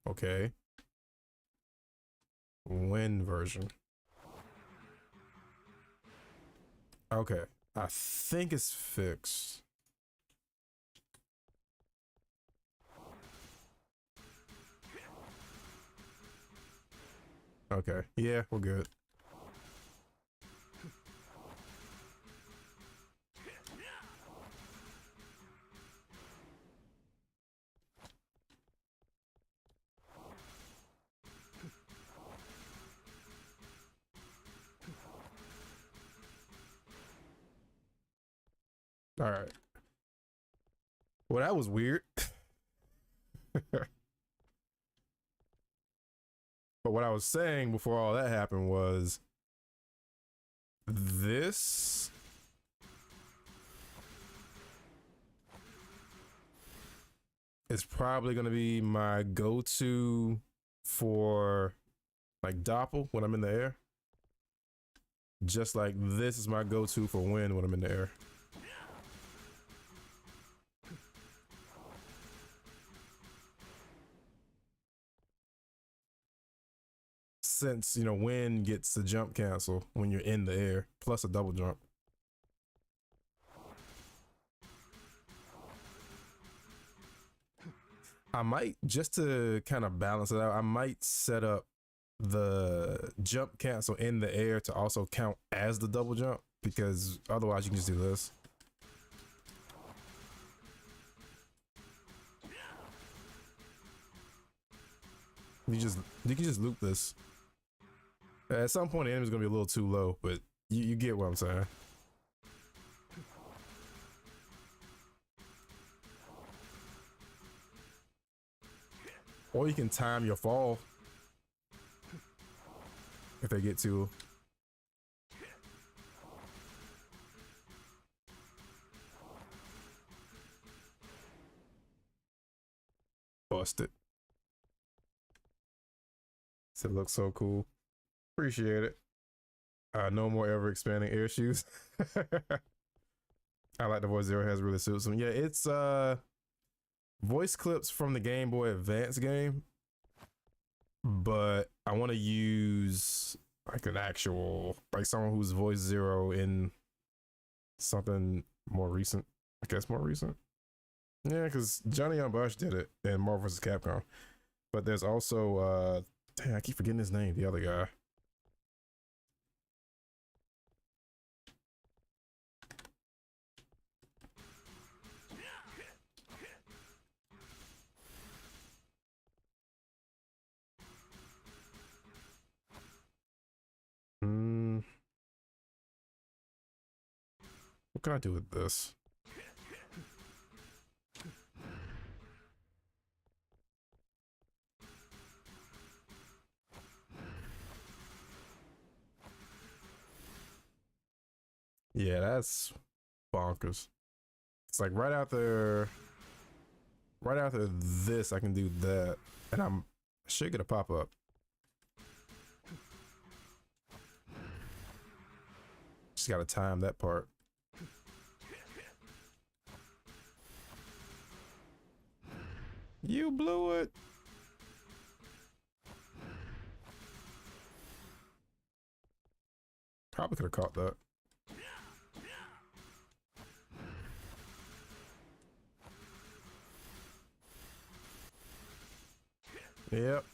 Okay. Win version. Okay. I think it's fixed. Okay. Yeah, we're good. All right. Well, that was weird. But what I was saying before all that happened was this is probably going to be my go-to for like doppel when I'm in the air. Just like this is my go-to for win when I'm in the air. Since, you know, win gets the jump cancel when you're in the air, plus a double jump. I might, just to kind of balance it out, I might set up the jump cancel in the air to also count as the double jump, because otherwise you can just do this. You can just loop this. At some point the enemy's gonna be a little too low, but you get what I'm saying. Or you can time your fall if they get too. Busted. It looks so cool. Appreciate it. No more ever expanding air shoes. I like the voice Zero has, really suits him. Yeah, it's voice clips from the Game Boy Advance game, but I want to use like an actual, like someone who's voiced Zero in something more recent. I guess more recent. Yeah, because Johnny Young Bush did it in Marvel vs. Capcom. But there's also dang, I keep forgetting his name, the other guy. What can I do with this? Yeah, that's bonkers. It's like right after right after this, I can do that, and I should get a pop up. Just gotta time that part. You blew it. Probably could have caught that. Yep.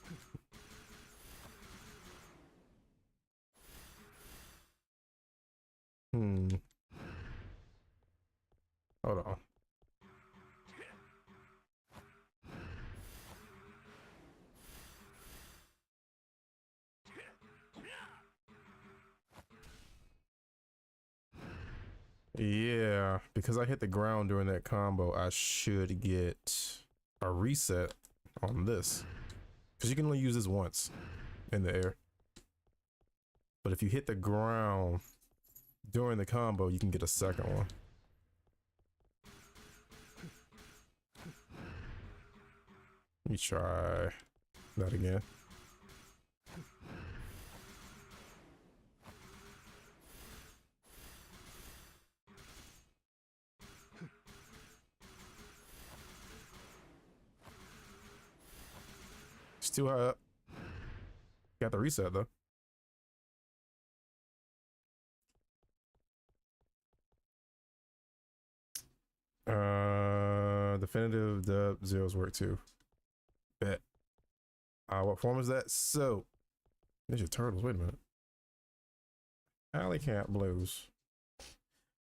Hold on. Yeah, because I hit the ground during that combo, I should get a reset on this. Because you can only use this once in the air. But if you hit the ground during the combo, you can get a second one. Let me try that again. Still up. Got the reset though. Definitive dub zeros work too. Bet. What form is that? So, there's your turtles. Wait a minute. Alley Camp Blues.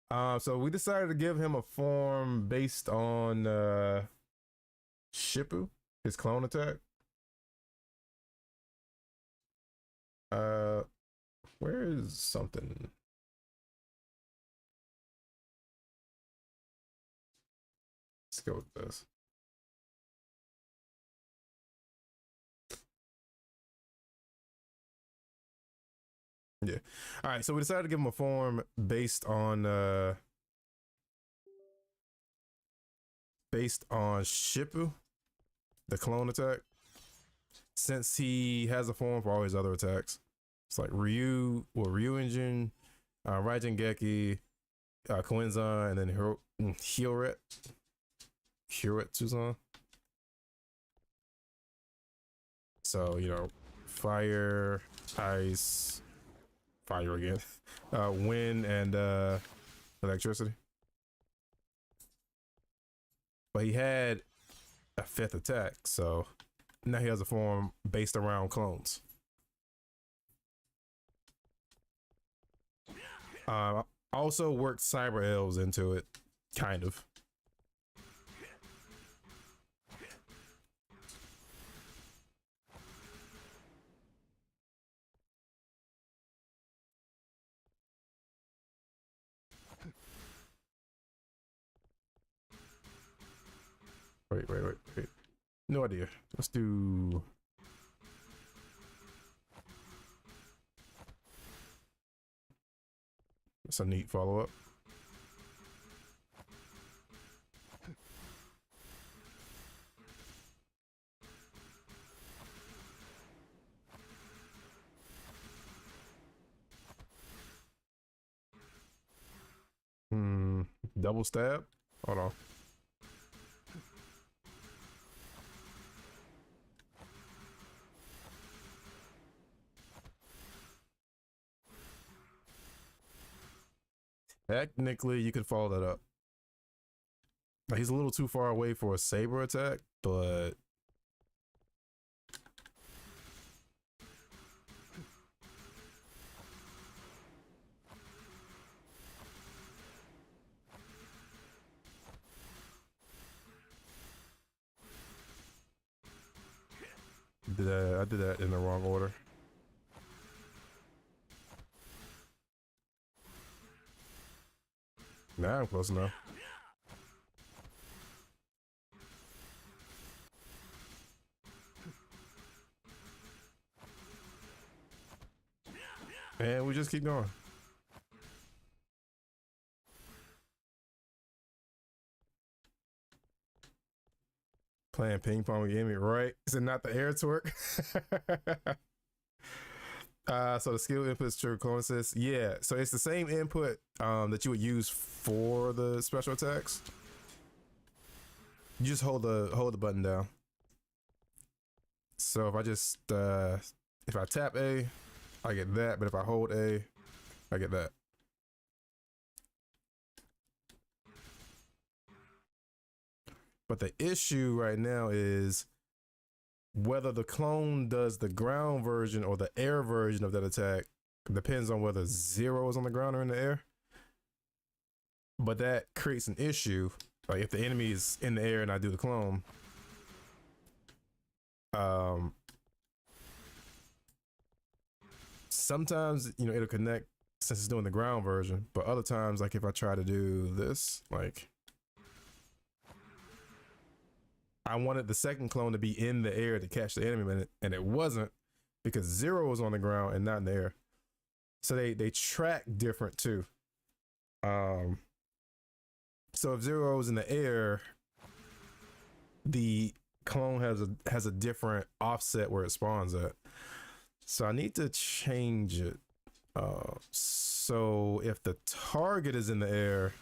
So we decided to give him a form based on Shippu, his clone attack. Where is something? Let's go with this. Yeah. All right. So we decided to give him a form based on Shippu, the clone attack. Since he has a form for all his other attacks, it's like Ryu Engine, Raijin Geki, Koenzan, and then Hyoretsu-san. So, you know, fire, ice, fire again, wind, and electricity. But he had a fifth attack, so now he has a form based around clones. Also worked Cyber Elves into it, kind of. Wait. No idea. Let's do. That's a neat follow up. Double stab. Hold on. Technically, you could follow that up. He's a little too far away for a saber attack, but I did that in the wrong order. Now I'm close enough. And we just keep going. Playing ping pong with enemy, right? Is it not the air torque? So the skill inputs trigger clone assist. Yeah, so it's the same input that you would use for the special attacks. You just hold the button down. So if I just if I tap A, I get that, but if I hold A, I get that. But the issue right now is whether the clone does the ground version or the air version of that attack depends on whether 0 is on the ground or in the air. But that creates an issue. Like if the enemy is in the air and I do the clone, sometimes it'll connect since it's doing the ground version, but other times, like if I try to do this, like I wanted the second clone to be in the air to catch the enemy, and it wasn't because 0 was on the ground and not in the air. So they track different too. So if 0 is in the air, the clone has a different offset where it spawns at. So I need to change it. So if the target is in the air,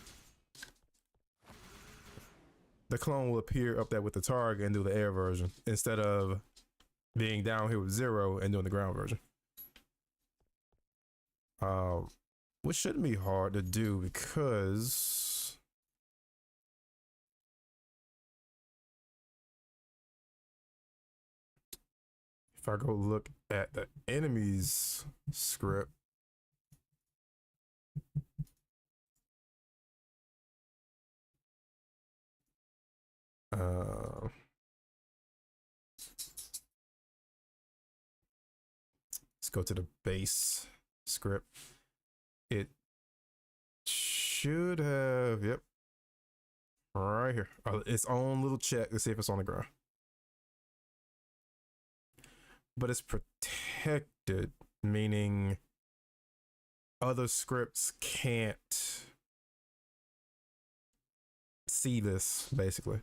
the clone will appear up there with the target and do the air version instead of being down here with 0 and doing the ground version. Which shouldn't be hard to do because if I go look at the enemy's script, let's go to the base script. It should have, yep, right here, its own little check to see if it's on the ground. But it's protected, meaning other scripts can't see this, basically.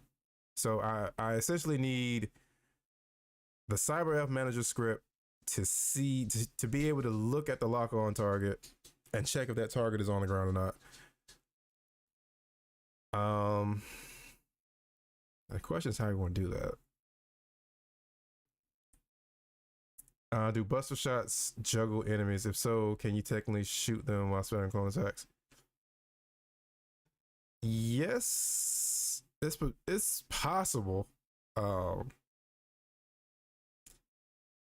So I essentially need the CyberF Manager script to see, to be able to look at the lock on target and check if that target is on the ground or not. The question is how you want to do that. Do buster shots juggle enemies? If so, can you technically shoot them while spamming clone attacks? Yes, it's possible.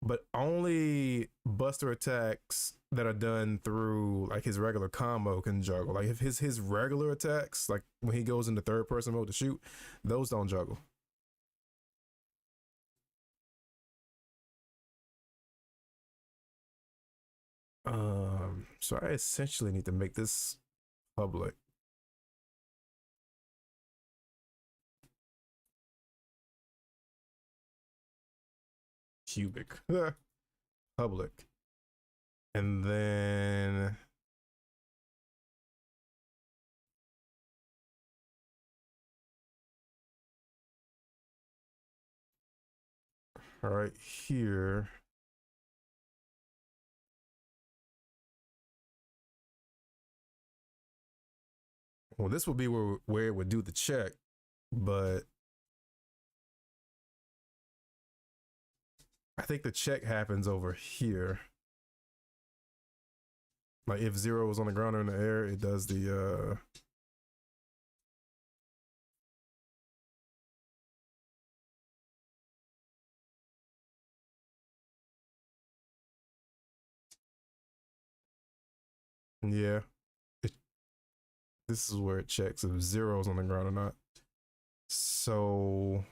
But only buster attacks that are done through like his regular combo can juggle. Like if his regular attacks, like when he goes into third person mode to shoot, those don't juggle. So I essentially need to make this public. Cubic. Public. And then right here. Well, this would be where it would do the check, but I think the check happens over here. Like if 0 is on the ground or in the air, it does the yeah. This is where it checks if 0 is on the ground or not. So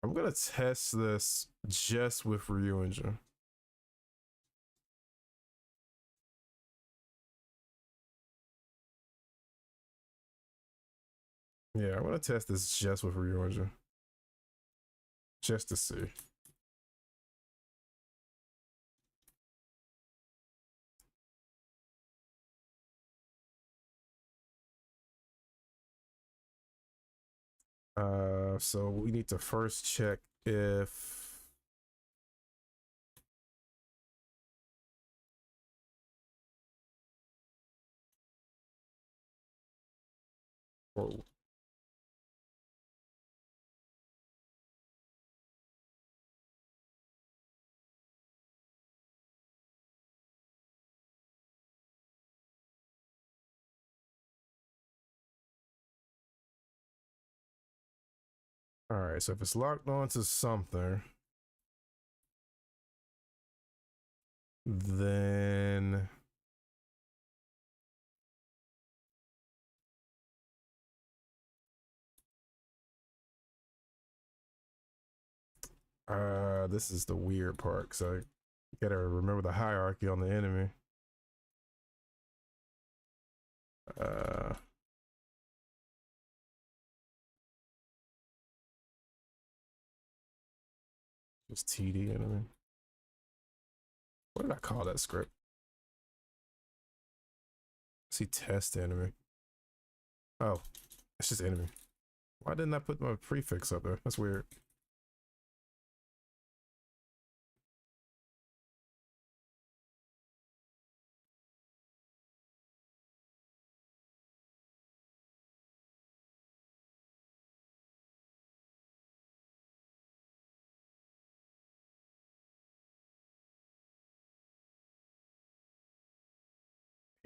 I'm gonna test this just with Ryu Engine. Yeah, I'm gonna test this just with Ryu Engine. Just to see. So we need to first check if whoa. All right, so if it's locked onto something, then this is the weird part. So you gotta remember the hierarchy on the enemy. Uh, just TD enemy. What did I call that script? See, test enemy. Oh, it's just enemy. Why didn't I put my prefix up there? That's weird.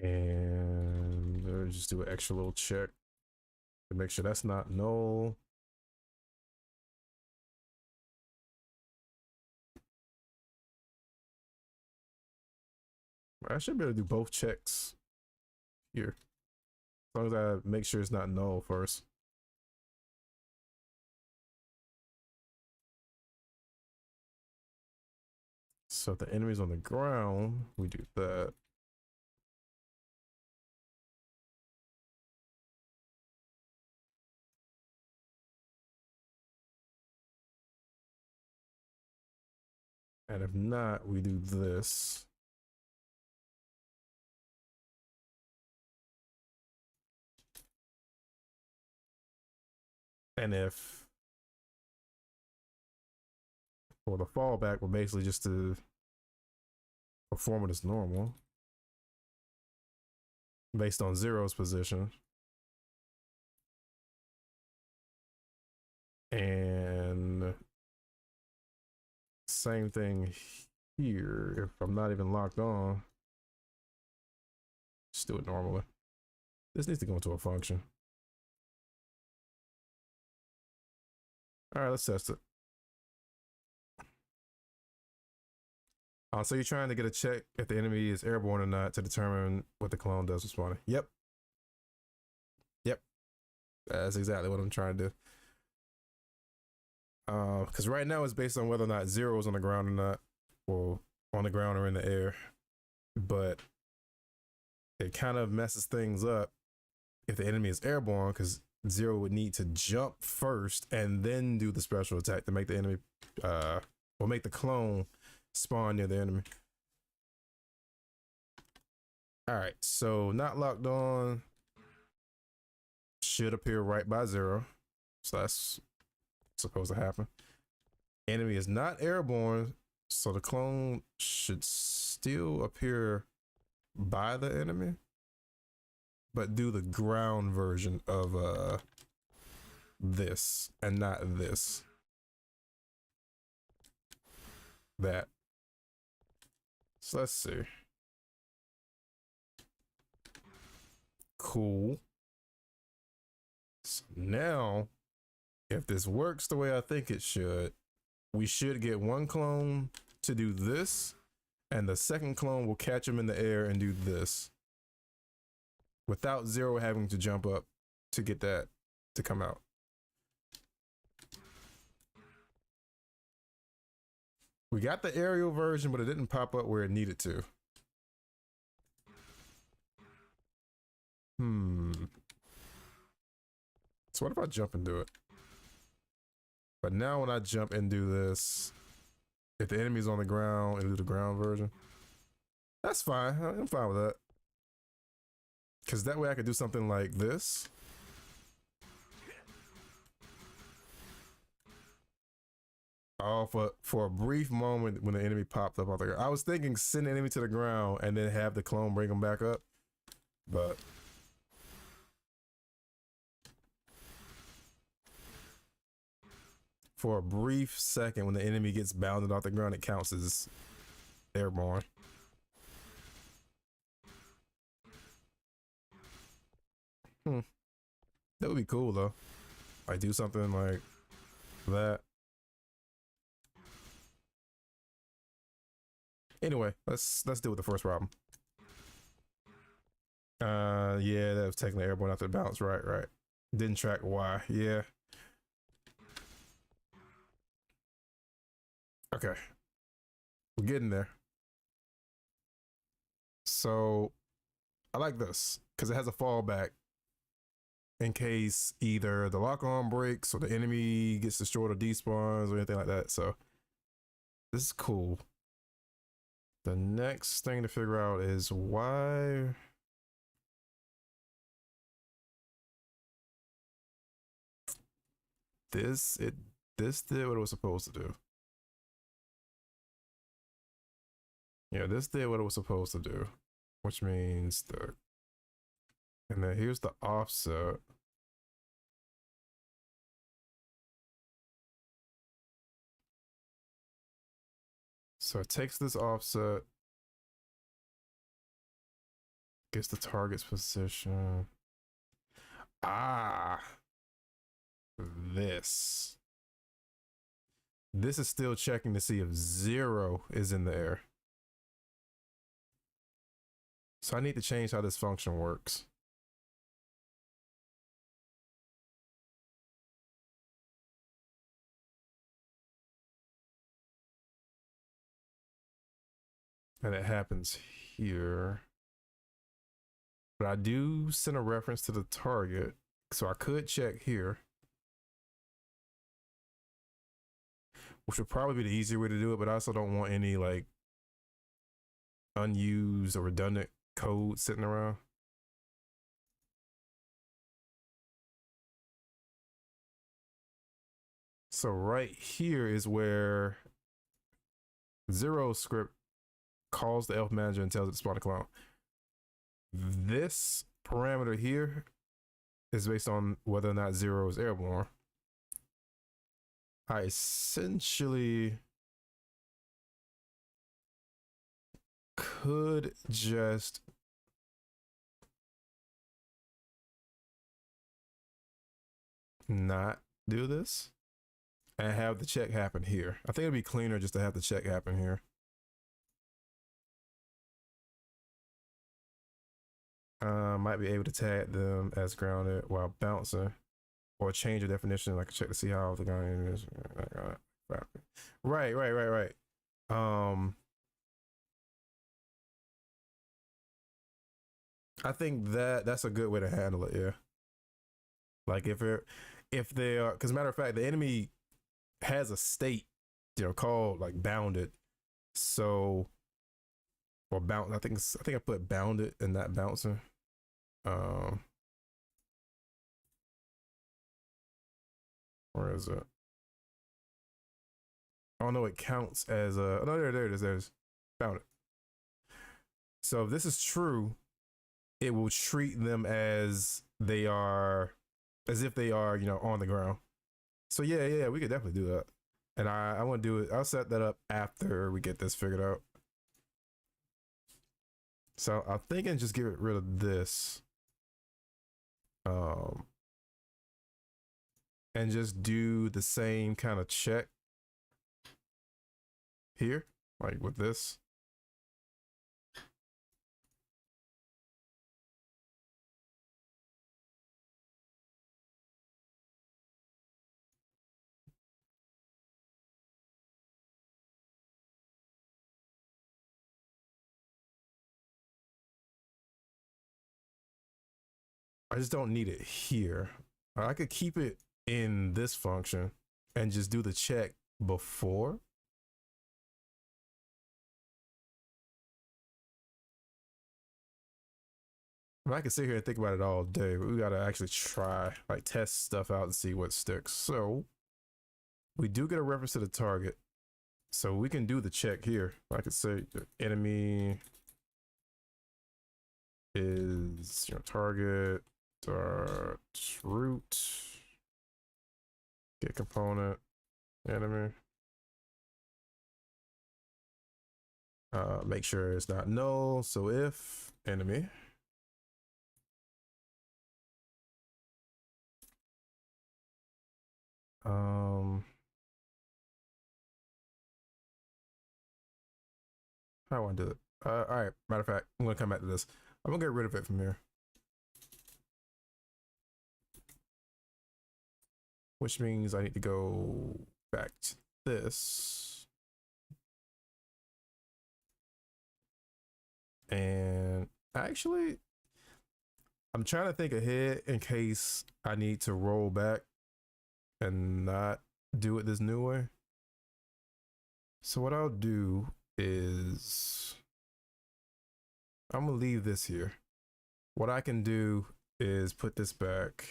And just do an extra little check to make sure that's not null. I should be able to do both checks here. As long as I make sure it's not null first. So if the enemy's on the ground, we do that. And if not, we do this. And if for the fallback, we're basically just to perform it as normal based on zero's position. And same thing here. If I'm not even locked on, just do it normally. This needs to go into a function. All right, let's test it. So you're trying to get a check if the enemy is airborne or not to determine what the clone does responding. Yep. Yep. That's exactly what I'm trying to do. Because right now it's based on whether or not zero is on the ground or not, or on the ground or in the air. But it kind of messes things up if the enemy is airborne, because zero would need to jump first and then do the special attack to make the enemy, or make the clone spawn near the enemy. All right, so not locked on should appear right by zero. So that's supposed to happen. Enemy is not airborne, so the clone should still appear by the enemy, but do the ground version of this and not this. That. So let's see. Cool. So now, if this works the way I think it should, we should get one clone to do this, and the second clone will catch him in the air and do this without zero having to jump up to get that to come out. We got the aerial version, but it didn't pop up where it needed to. So what if I jump and do it? But now when I jump and do this, if the enemy's on the ground, it'll do the ground version. That's fine. I'm fine with that. Because that way I could do something like this. Oh, for a brief moment when the enemy popped up, I was thinking send the enemy to the ground and then have the clone bring him back up, but for a brief second when the enemy gets bounded off the ground, it counts as airborne. That would be cool though. Like do something like that. Anyway, let's deal with the first problem. Yeah, that was technically airborne after the bounce. Right, right. Didn't track why. Yeah. Okay. We're getting there. So I like this because it has a fallback in case either the lock on breaks or the enemy gets destroyed or despawns or anything like that. So this is cool. The next thing to figure out is why this did what it was supposed to do. Yeah, this did what it was supposed to do, which means and then here's the offset. So it takes this offset, gets the target's position. Ah, this. This is still checking to see if 0 is in the air. So I need to change how this function works. And it happens here. But I do send a reference to the target. So I could check here, which would probably be the easier way to do it, but I also don't want any like unused or redundant code sitting around. So right here is where 0 script calls the elf manager and tells it to spawn a clone. This parameter here is based on whether or not 0 is airborne. I essentially could just not do this and have the check happen here. I think it'd be cleaner just to have the check happen here. Might be able to tag them as grounded while bouncing, or change the definition. I can check to see how the ground is. Right. I think that's a good way to handle it. Yeah, like if they are, because matter of fact, the enemy has a state, called like bounded. So or bound. I think I put bounded and not bouncing. Where is it? Oh no, it counts as a. Oh, no, there it is. There's bounded. So if this is true, it will treat them as they are, as if they are, on the ground. So yeah, we could definitely do that. And I want to do it. I'll set that up after we get this figured out. So I'm thinking just get rid of this. And just do the same kind of check here, like with this. I just don't need it here. I could keep it in this function and just do the check before. I can sit here and think about it all day, but we gotta actually try, like test stuff out and see what sticks. So we do get a reference to the target. So we can do the check here. I could say the enemy is target root, get component, enemy. Make sure it's not null. So if enemy how do I want to do it? All right, matter of fact, I'm gonna come back to this. I'm gonna get rid of it from here, which means I need to go back to this. And actually, I'm trying to think ahead in case I need to roll back and not do it this new way. So what I'll do is I'm gonna leave this here. What I can do is put this back.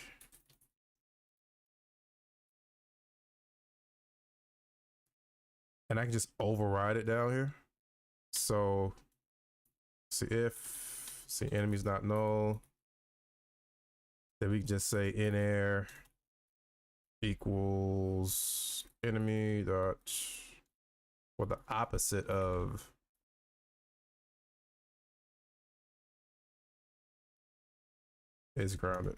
And I can just override it down here. So see if enemy's not null. Then we can just say in air equals enemy dot, or the opposite of is grounded.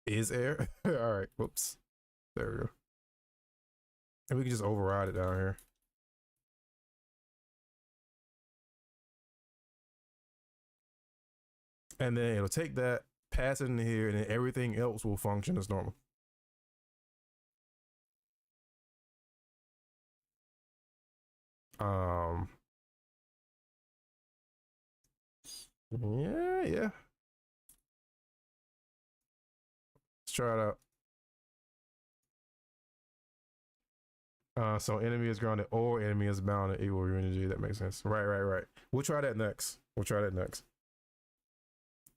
Is air. All right, whoops, there we go. And we can just override it down here. And then it'll take that, pass it in here, and then everything else will function as normal. Yeah. Let's try it out. So enemy is grounded or enemy is bound equal energy. That makes sense. Right. We'll try that next.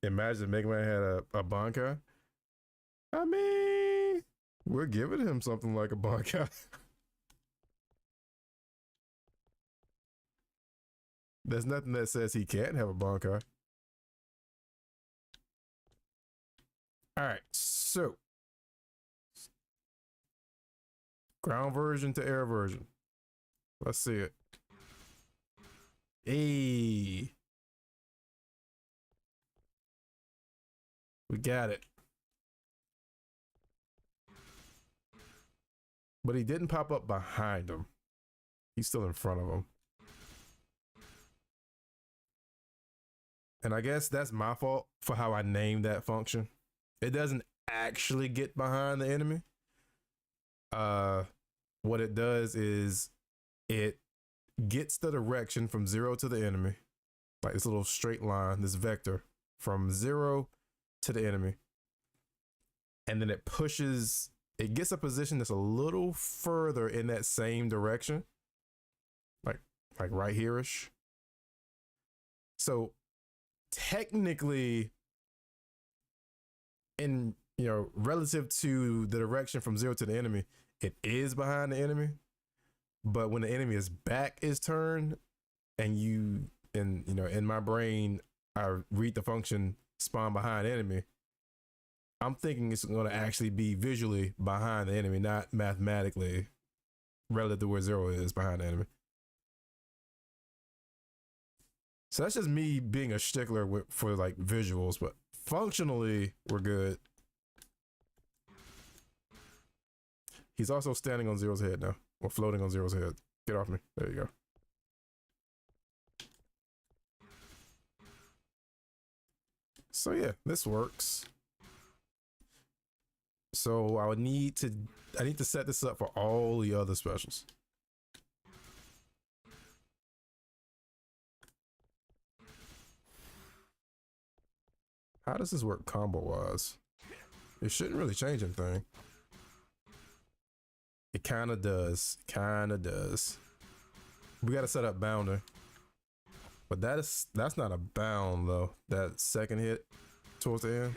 Imagine Megaman had a Bankai. I mean, we're giving him something like a Bankai. There's nothing that says he can't have a Bankai. All right, so ground version to air version. Let's see it. Hey, we got it. But he didn't pop up behind him. He's still in front of him. And I guess that's my fault for how I named that function. It doesn't actually get behind the enemy. What it does is it gets the direction from 0 to the enemy, like this little straight line, this vector from 0 to the enemy. And then it gets a position that's a little further in that same direction, like right here-ish. So technically, in relative to the direction from 0 to the enemy, it is behind the enemy. But when the enemy is back is turned, and in my brain I read the function spawn behind enemy, I'm thinking it's going to actually be visually behind the enemy, not mathematically relative to where 0 is behind the enemy. So that's just me being a stickler for like visuals, but functionally we're good. He's also standing on 0's head now, or floating on 0's head. Get off me. There you go. So yeah, this works. So I need to set this up for all the other specials. How does this work combo wise? It shouldn't really change anything. It kind of does. We got to set up bounding. But that's not a bound though. That second hit towards the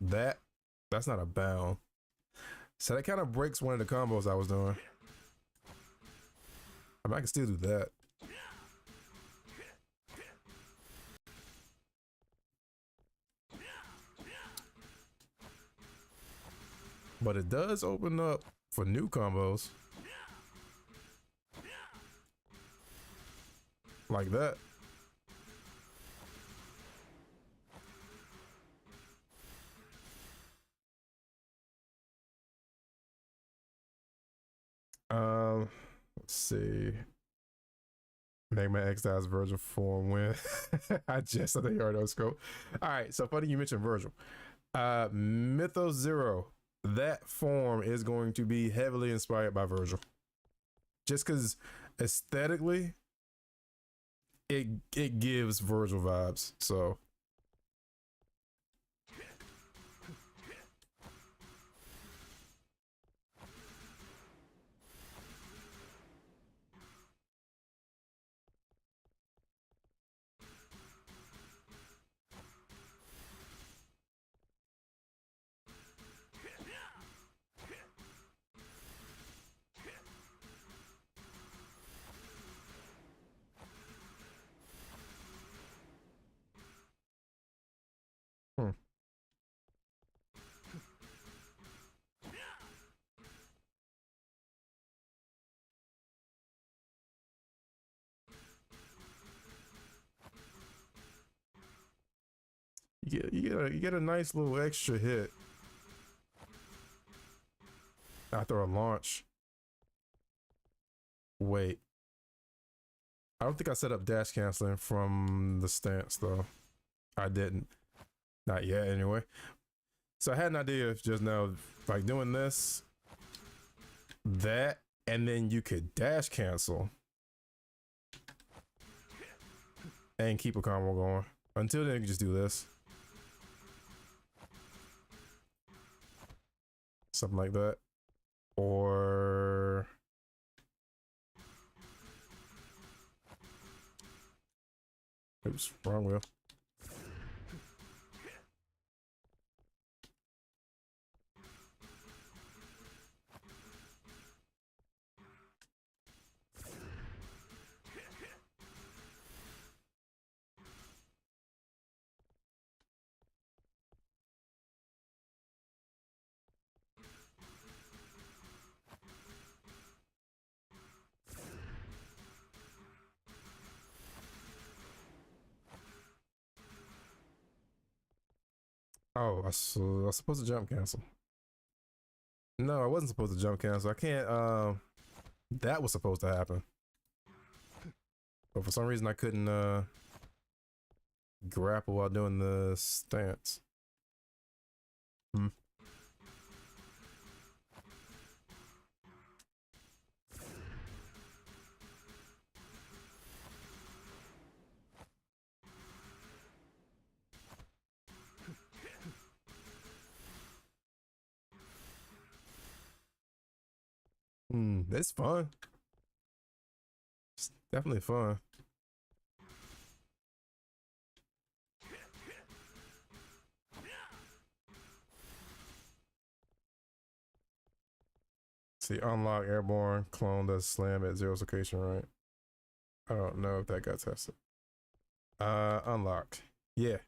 end, that's not a bound. So that kind of breaks one of the combos I was doing. I mean, I can still do that. But it does open up for new combos. Like that. Let's see. Megaman X dies Virgil form win. I think you already know scope. All right, so funny you mentioned Virgil. Mythos Zero. That form is going to be heavily inspired by Virgil. Just because aesthetically, it gives Virgil vibes. So hmm. You get a nice little extra hit after a launch. Wait, I don't think I set up dash canceling from the stance though. I didn't. Not yet, anyway. So I had an idea just now, like doing this, that, and then you could dash cancel and keep a combo going. Until then, you can just do this. Something like that. Or oops, wrong wheel. Oh, I was supposed to jump cancel. No, I wasn't supposed to jump cancel. I can't. That was supposed to happen, but for some reason I couldn't grapple while doing the stance. Hmm. It's fun. It's definitely fun. See, unlock airborne clone does slam at zero location, right? I don't know if that got tested. Unlocked. Yeah.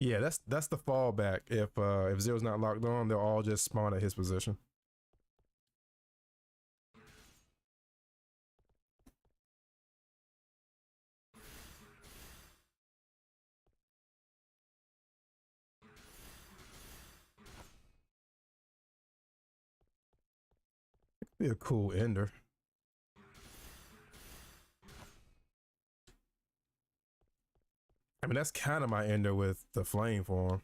Yeah, that's the fallback. If Zero's not locked on, they'll all just spawn at his position. Be a cool ender. I mean, that's kind of my ender with the flame form.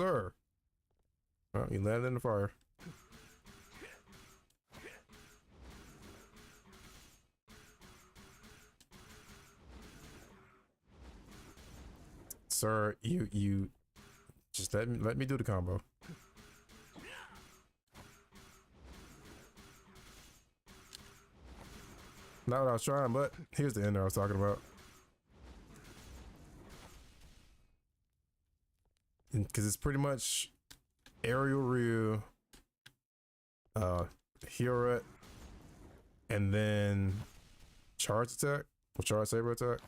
sir. Oh, he landed in the fire. Sir, you just let me do the combo. Not what I was trying, but here's the end I was talking about. Because it's pretty much aerial Ryu, hero, and then charge attack or charge saber attack.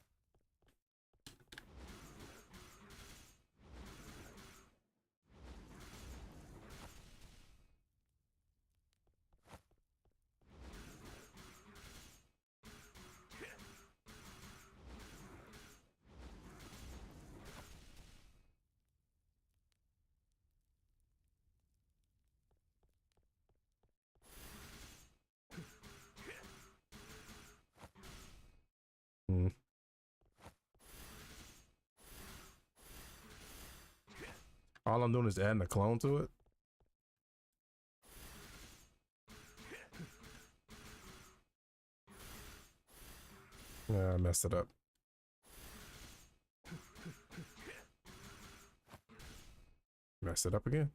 Hmm. All I'm doing is adding a clone to it. Yeah, I messed it up. Messed it up again.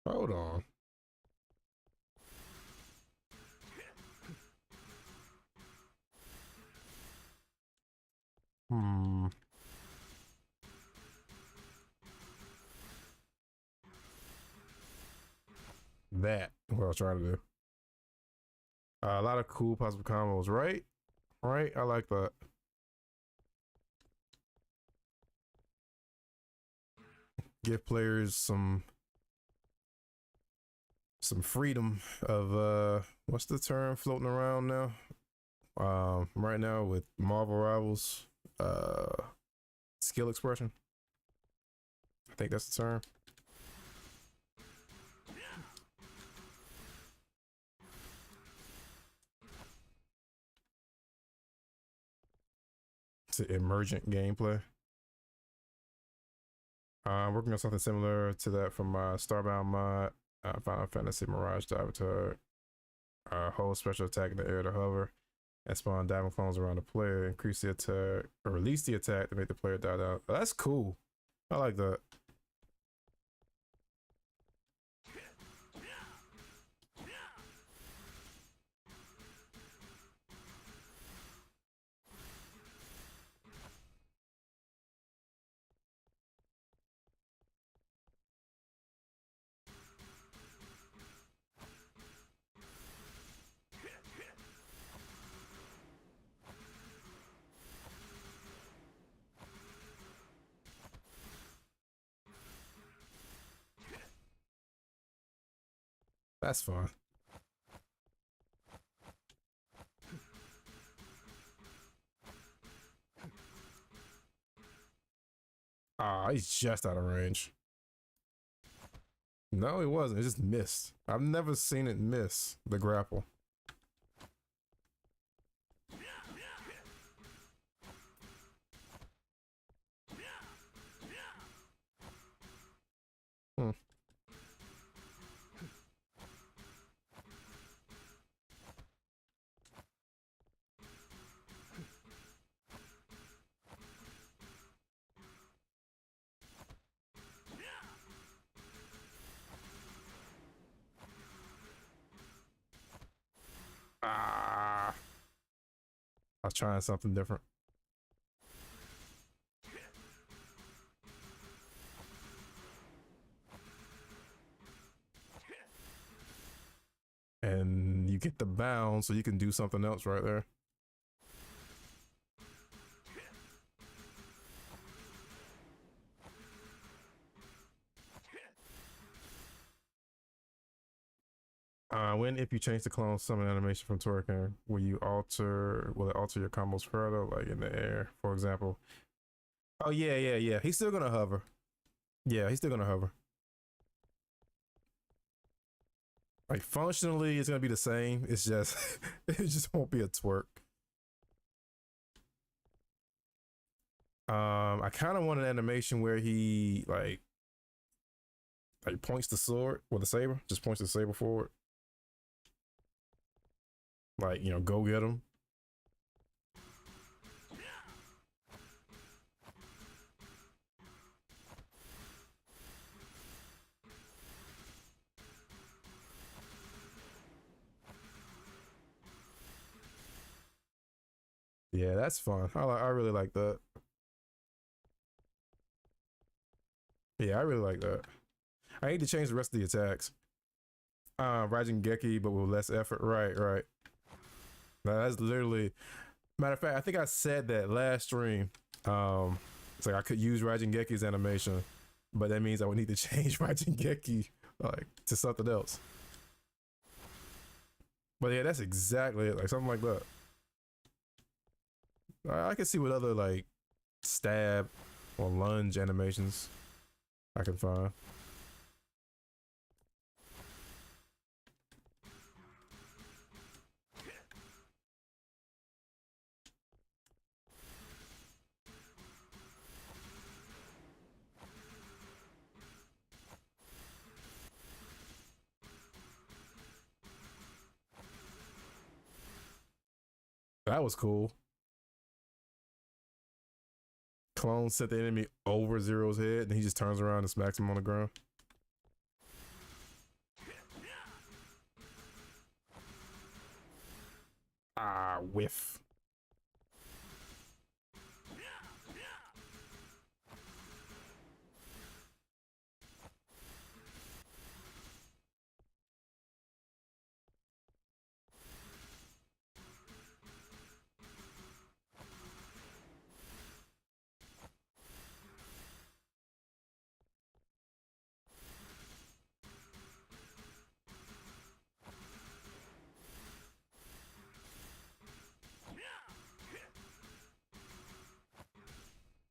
Hold on. Hmm. That what I was trying to do. A lot of cool possible combos, right? Right? I like that. Give players some freedom of what's the term floating around now? Right now with Marvel Rivals, skill expression. I think that's the term. It's an emergent gameplay. Working on something similar to that from my Starbound mod, Final Fantasy Mirage Dive Attack. Hold special attack in the air to hover and spawn diamond clones around the player. Increase the attack or release the attack to make the player die down. That's cool. I like that. That's fun. Ah, he's just out of range. No, he wasn't. It just missed. I've never seen it miss the grapple. Hmm. Ah, I was trying something different. And you get the bound, so you can do something else right there. When if you change the clone summon animation from Torrican, will it alter your combos further, like in the air, for example? Oh yeah. He's still gonna hover. Yeah, he's still gonna hover. Like functionally, it's gonna be the same. It's just it just won't be a twerk. I kind of want an animation where he like points the sword with the saber, just points the saber forward, like, you know, go get him. Yeah, that's fun. I really like that. Yeah, I really like that. I need to change the rest of the attacks. Rajin Geki, but with less effort. Right, right. Now, that's literally, matter of fact, I think I said that last stream. It's like I could use Rajin Geki's animation, but that means I would need to change Rajin Geki like to something else. But yeah, that's exactly it. Like something like that. I can see what other like stab or lunge animations I can find. That was cool. Clone set the enemy over Zero's head, and he just turns around and smacks him on the ground. Ah, whiff.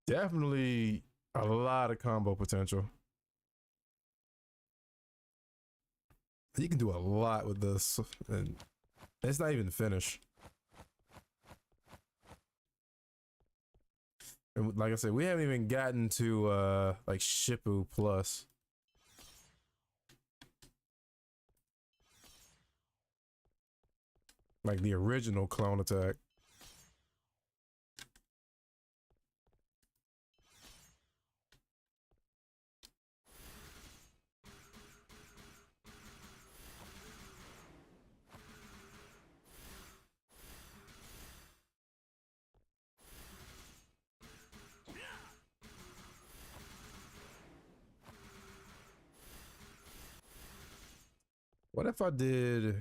Definitely a lot of combo potential. You can do a lot with this, and it's not even finished. And like I said, we haven't even gotten to like Shippu Plus. Like the original clone attack. What if I did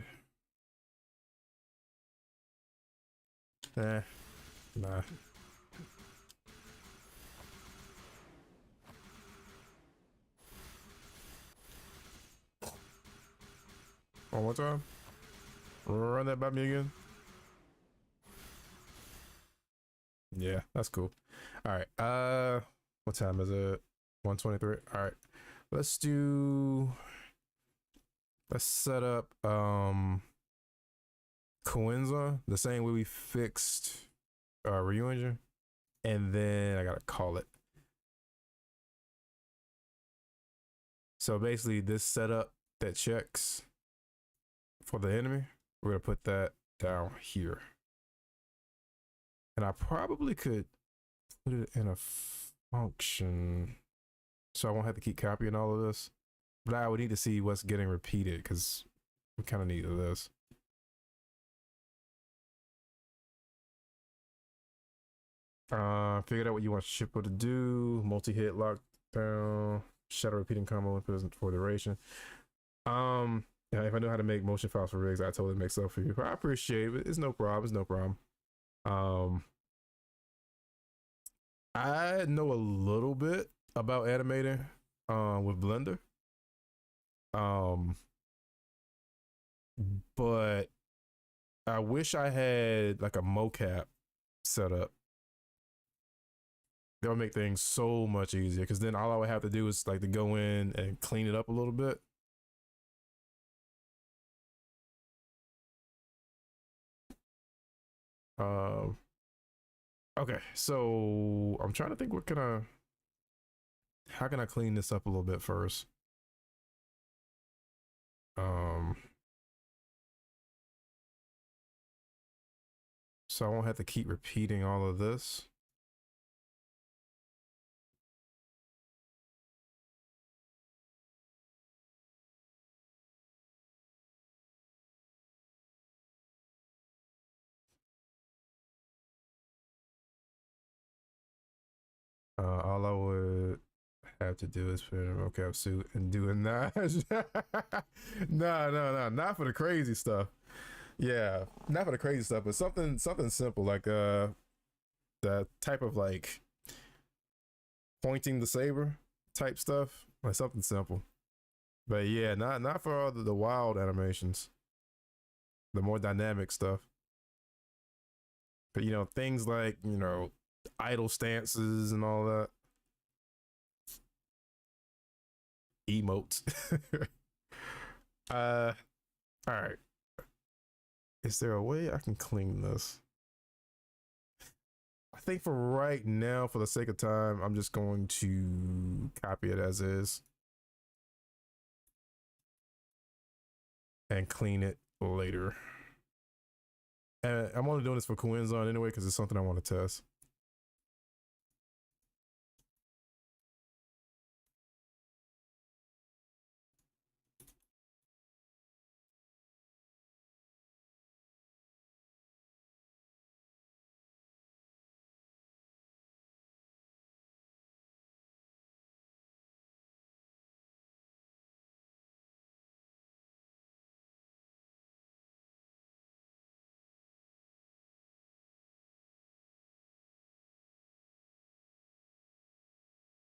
nah. One more time. Run that by me again. Yeah, that's cool. All right. What time is it? 1:23. All right. Let's do let's set up Coenza the same way we fixed Ryu Engine. And then I gotta call it. So basically this setup that checks for the enemy, we're gonna put that down here. And I probably could put it in a function so I won't have to keep copying all of this. But I would need to see what's getting repeated because we kind of need this. Figured out what you want Shippo to do. Multi-hit lockdown. Shadow repeating combo input for duration. Yeah, if I know how to make motion files for rigs, I totally make stuff for you. I appreciate it. It's no problem. It's no problem. I know a little bit about animating with Blender. But I wish I had like a mocap set up. That would make things so much easier because then all I would have to do is like to go in and clean it up a little bit. Um, Okay, so I'm trying to think how can I clean this up a little bit first? Um, so I won't have to keep repeating all of this. All I would have to do is put in a mocap suit and do a Nash. No, not for the crazy stuff. Yeah, not for the crazy stuff, but something simple like the type of like pointing the saber type stuff, like something simple. But yeah, not for all the wild animations, the more dynamic stuff. But things like idle stances and all that, emotes. All right. Is there a way I can clean this? I think for right now, for the sake of time, I'm just going to copy it as is and clean it later. And I'm only doing this for Coenzon anyway because it's something I want to test.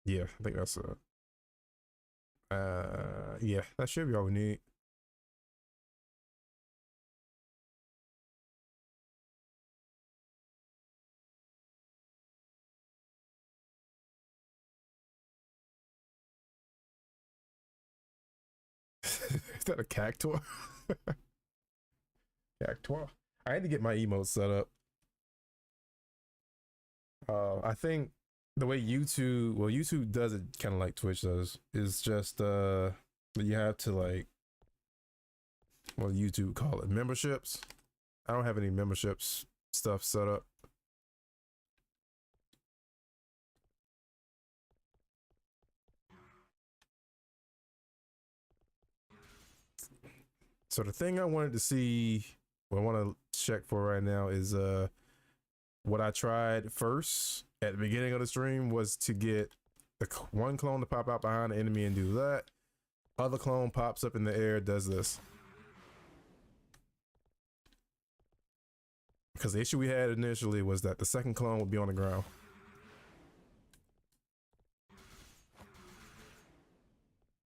Yeah, I think that's yeah, that should be all we need. Is that a cactuar? Cactuar. I had to get my emotes set up. I think the way YouTube does it kind of like Twitch does, is just you have to like, what YouTube call it, memberships. I don't have any memberships stuff set up. So the thing I wanted to see, what I want to check for right now is what I tried first at the beginning of the stream was to get the one clone to pop out behind the enemy and do that. Other clone pops up in the air, does this. Because the issue we had initially was that the second clone would be on the ground.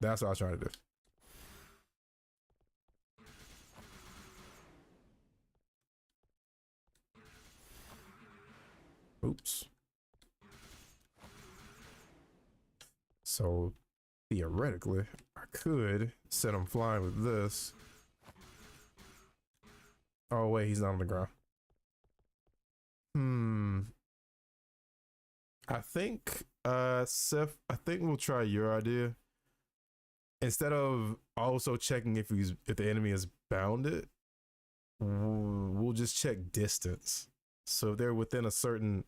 That's what I was trying to do. Oops. So theoretically, I could set him flying with this. Oh wait, he's not on the ground. I think Seth, I think we'll try your idea. Instead of also checking if the enemy is bounded, we'll just check distance. So if they're within a certain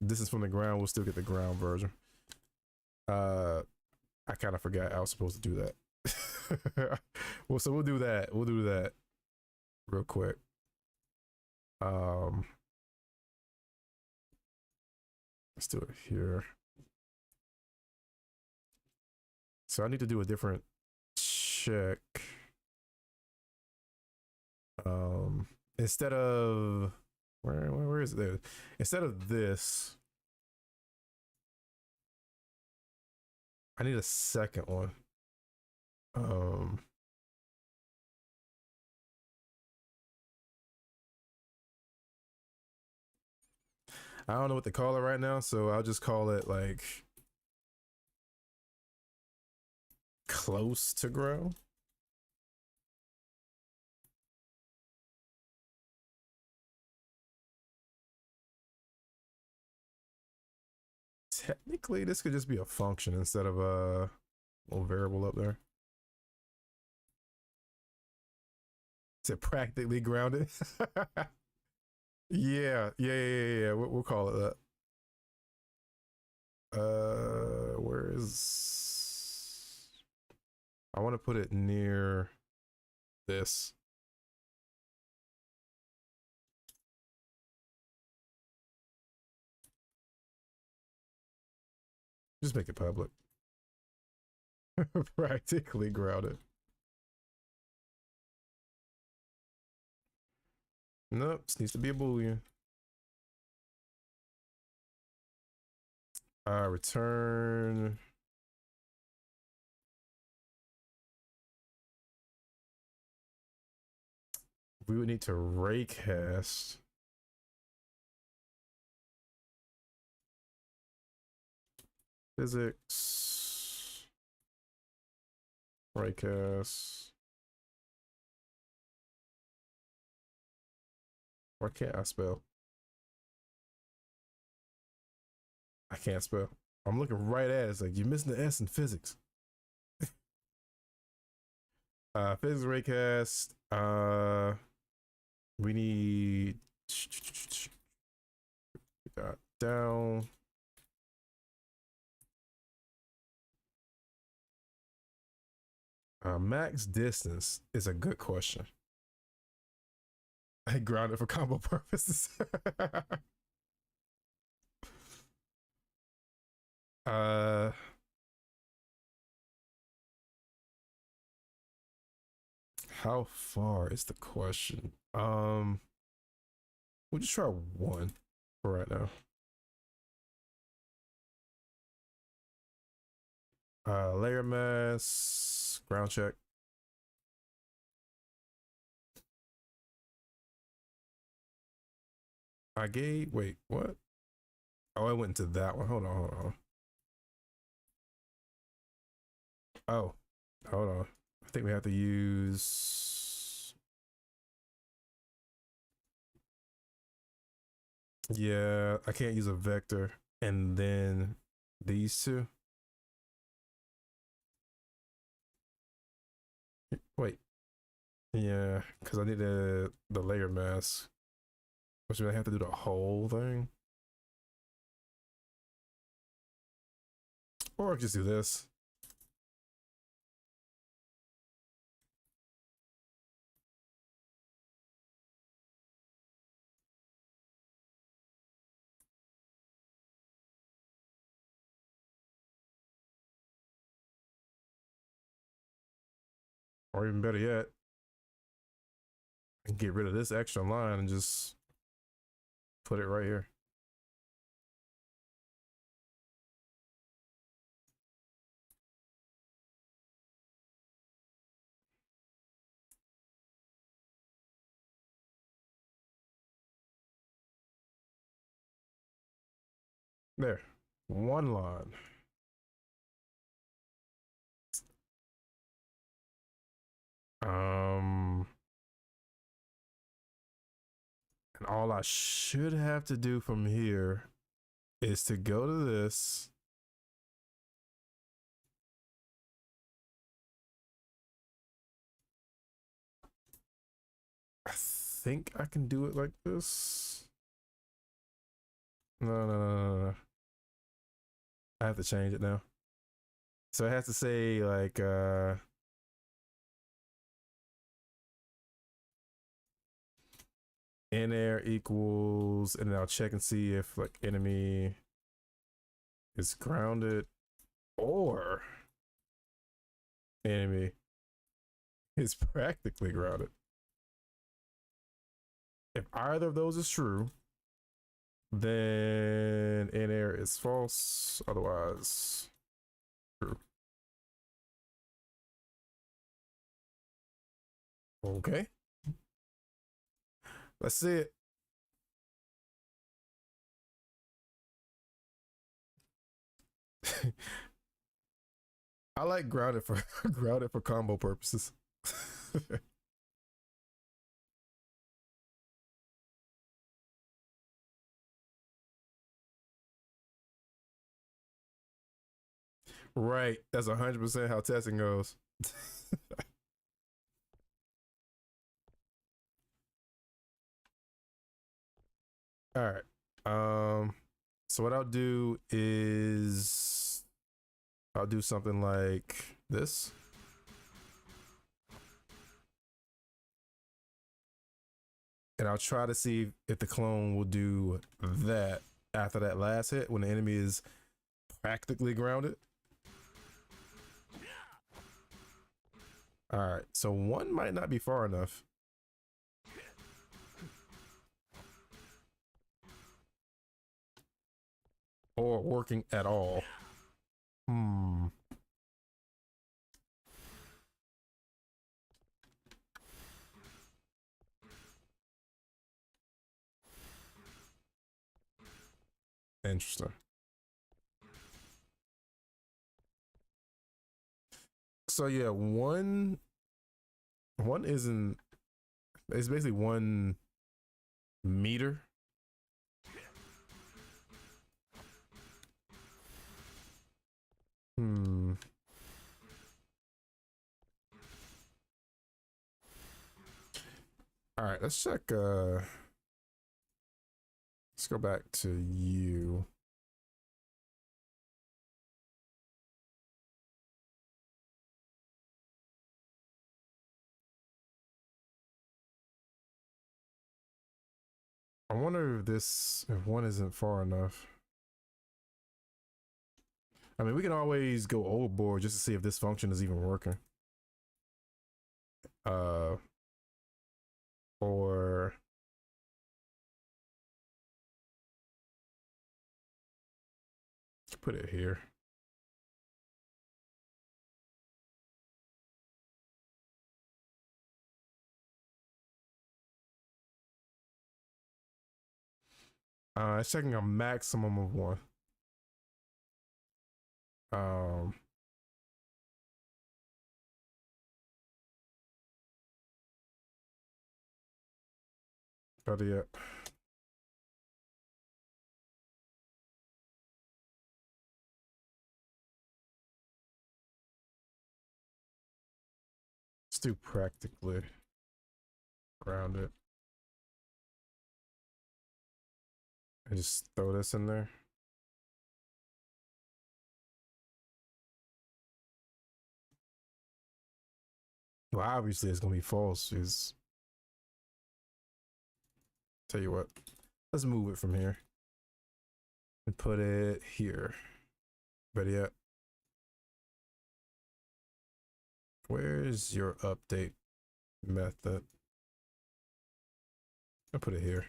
distance from the ground, we'll still get the ground version. I kind of forgot I was supposed to do that. Well, so we'll do that. We'll do that real quick. Let's do it here. So I need to do a different check. Instead of where is it? Instead of this, I need a second one. I don't know what to call it right now, so I'll just call it like close to grow. technically this could just be a function instead of a little variable up there. Is it practically grounded? Yeah. We'll call it that. Where is? I want to put it near this. Just make it public. Practically grounded. Nope, this needs to be a boolean. Return. We would need to raycast. Physics. Raycast. Why can't I spell? I can't spell. I'm looking right at it. It's like you're missing the S in physics. Physics raycast. We need down. Max distance is a good question. I grounded for combo purposes. How far is the question? We'll just try one for right now. Layer mass, ground check. Wait, what? Oh, I went into that one. Hold on. Oh, hold on. I think we have to use. Yeah, I can't use a vector and then these two. Wait. Yeah, because I need the layer mask. Which means I have to do the whole thing. Or I can just do this. Or even better yet, I can get rid of this extra line and just put it right here. There, one line. And all I should have to do from here is to go to this. I think I can do it like this. No. I have to change it now. So it has to say like in air equals, and then I'll check and see if like enemy is grounded or enemy is practically grounded. If either of those is true, then in air is false. Otherwise, true. Okay. Let's see it. I like grounded for grounded for combo purposes. Right. That's 100% how testing goes. All right. So what I'll do is I'll do something like this. And I'll try to see if the clone will do that after that last hit when the enemy is practically grounded. All right, so one might not be far enough. Or working at all. Hmm. Interesting. So yeah, one isn't, it's basically 1 meter. Hmm. All right, let's check. Let's go back to you. I wonder if one isn't far enough. I mean, we can always go overboard just to see if this function is even working. Uh, or put it here. It's checking a maximum of 1. Um, but yeah. Let's do practically grounded. And just throw this in there. Well, obviously it's gonna be false. Is tell you what, let's move it from here and put it here. But yeah, where's your update method? I'll put it here.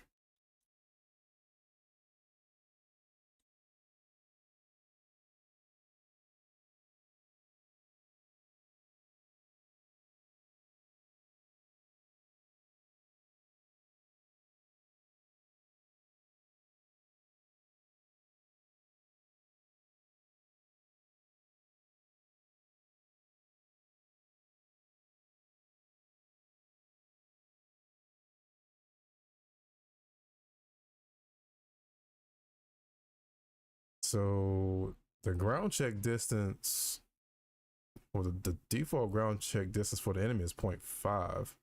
So the ground check distance, or the default ground check distance for the enemy is 0.5.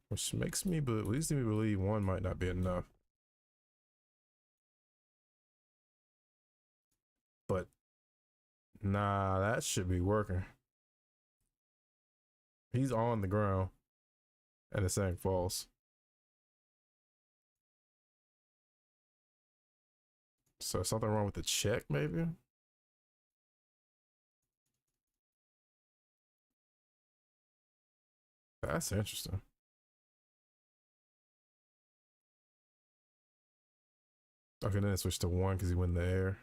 Which makes me, but leads me believe 1 might not be enough. But nah, that should be working. He's on the ground and it's saying false. So something wrong with the check, maybe? That's interesting. Okay, then it switched to 1 because he went in the air.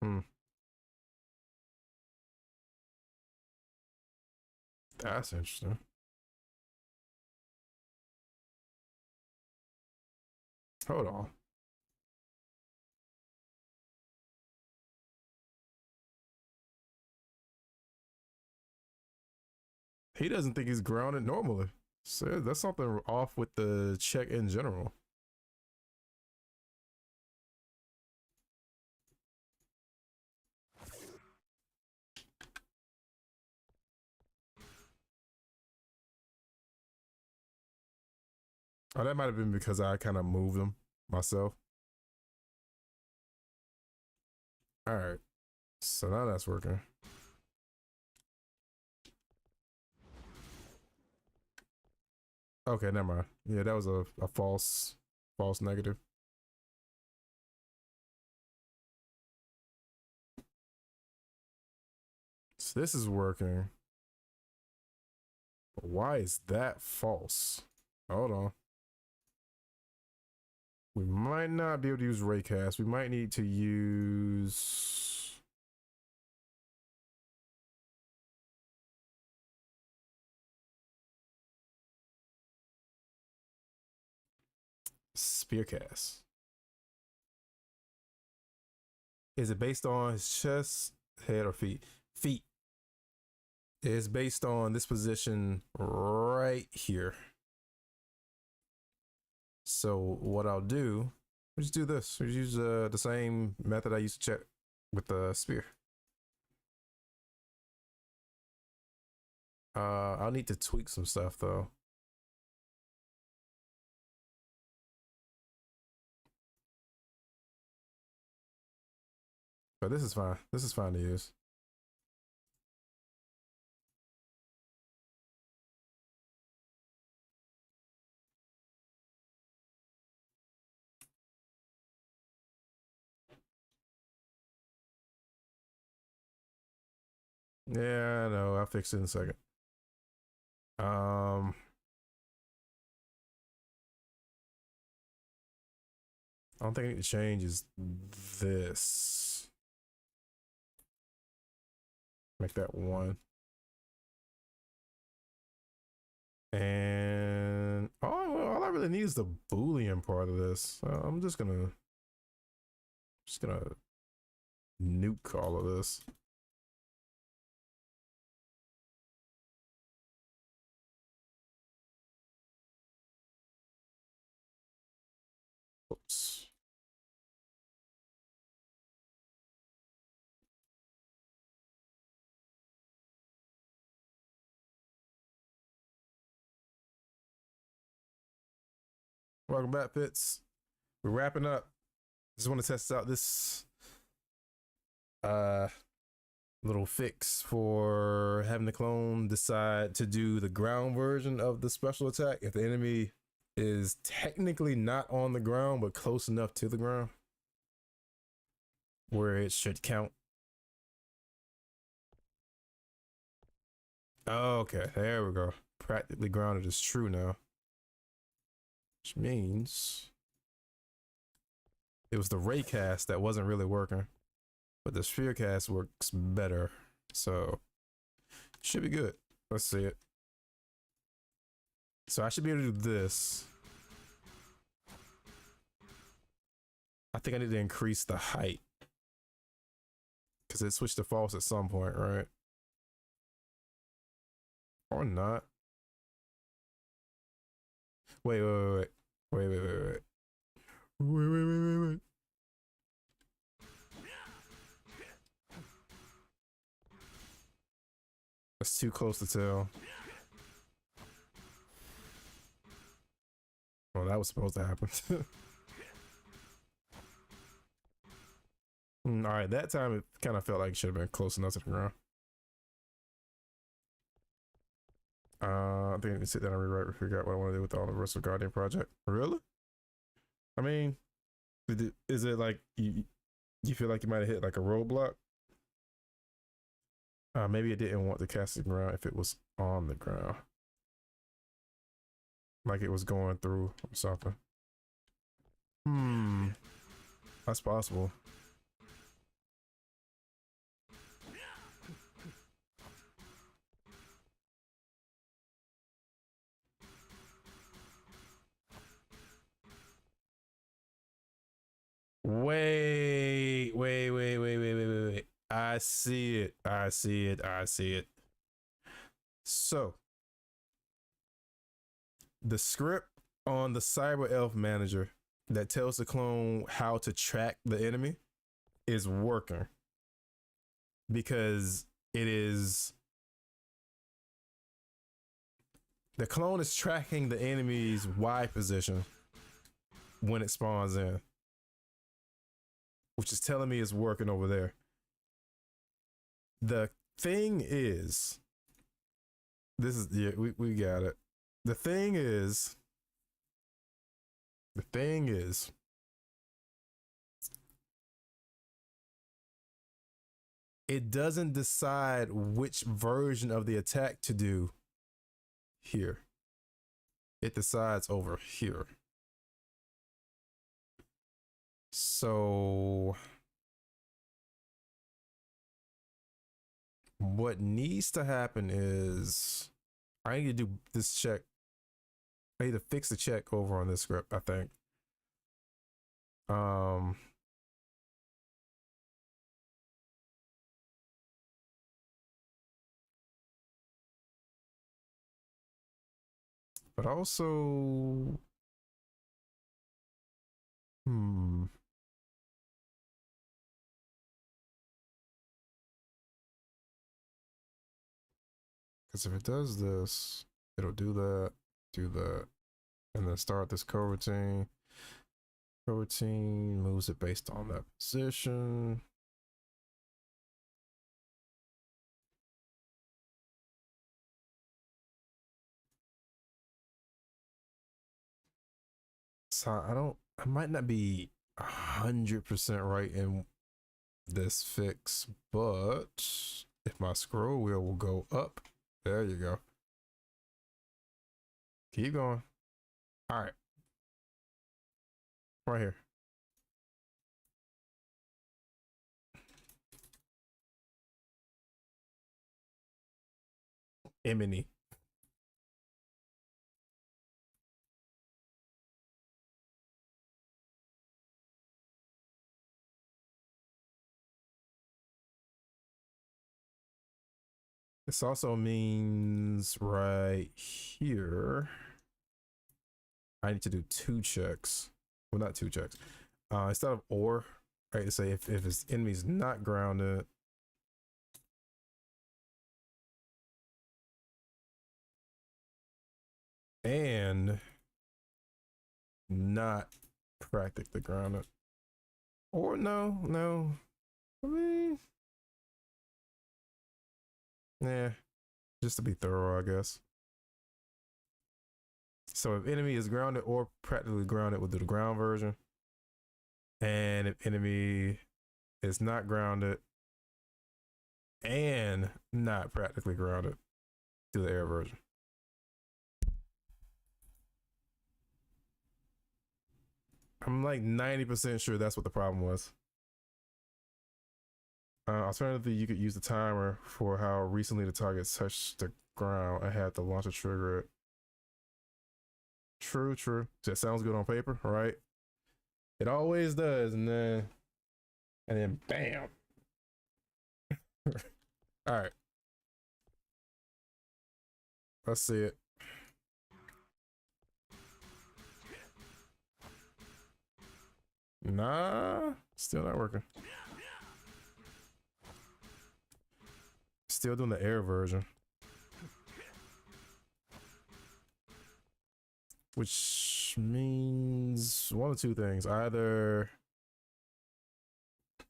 Hmm. That's interesting. Hold on. He doesn't think he's grounded normally. So that's something off with the check in general. Oh, that might have been because I kind of moved him myself. All right. So now that's working. Okay, never mind. Yeah, that was a false negative. So this is working. But why is that false? Hold on. We might not be able to use raycast. We might need to use spearcast. Is it based on his chest, head, or feet? Feet. It is based on this position right here. So what I'll do, we just do this. We use the same method I used to check with the spear. I'll need to tweak some stuff though. But this is fine. This is fine to use. Yeah, I know. I'll fix it in a second. I don't think I need to change is this. Make that 1. And all I really need is the Boolean part of this. I'm just gonna nuke all of this. Oops. Welcome back, Fitz. We're wrapping up. Just want to test out this little fix for having the clone decide to do the ground version of the special attack if the enemy is technically not on the ground but close enough to the ground where it should count. Oh, okay, there we go. Practically grounded is true now, which means it was the raycast that wasn't really working, but the sphere cast works better, so should be good. Let's see it. So I should be able to do this. I think I need to increase the height because it switched to false at some point, right? Or not. Wait. That's too close to tell. Well, that was supposed to happen. All right, that time it kind of felt like it should have been close enough to the ground. I think I need to sit down and rewrite and figure out what I want to do with the Universal Guardian project. Really? I mean, is it like you feel like you might have hit like a roadblock? Maybe it didn't want to cast the ground if it was on the ground. Like it was going through or something. That's possible. Wait. I see it. So The script on the Cyber Elf Manager that tells the clone how to track the enemy is working because it is the clone is tracking the enemy's Y position when it spawns in, which is telling me it's working over there. The thing is, this is, yeah, we got it. The thing is, it doesn't decide which version of the attack to do here. It decides over here. So what needs to happen is I need to do this check. I need to fix the check over on this script, I think. But also, because if it does this, it'll do that, and then start this coroutine. Coroutine moves it based on that position. So I might not be 100% right in this fix, but if my scroll wheel will go up, there you go. Keep going. All right. Right here. Emily. This also means right here, I need to do 2 checks. Well, not 2 checks. Instead of or, right, to say if his enemy's not grounded, and not practically grounded. Or no. I mean, yeah, just to be thorough, I guess. So if enemy is grounded or practically grounded, we'll do the ground version. And if enemy is not grounded and not practically grounded, do the air version. I'm like 90% sure that's what the problem was. Alternatively, you could use the timer for how recently the target touched the ground. I had to launch a trigger it. True. That sounds good on paper, right? It always does, and then bam. All right. Let's see it. Nah, still not working. Still doing the air version. Which means one of 2 things. Either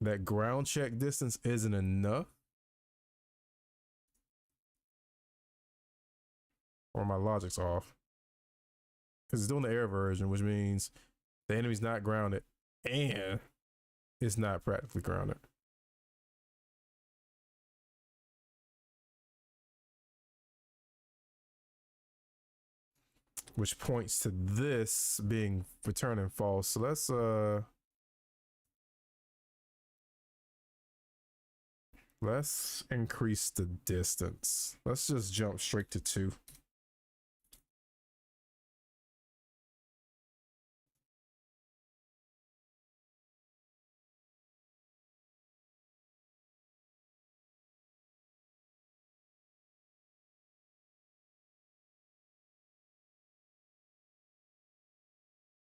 that ground check distance isn't enough, or my logic's off. Because it's doing the air version, which means the enemy's not grounded and it's not practically grounded. Which points to this being returning false. So let's increase the distance. Let's just jump straight to 2.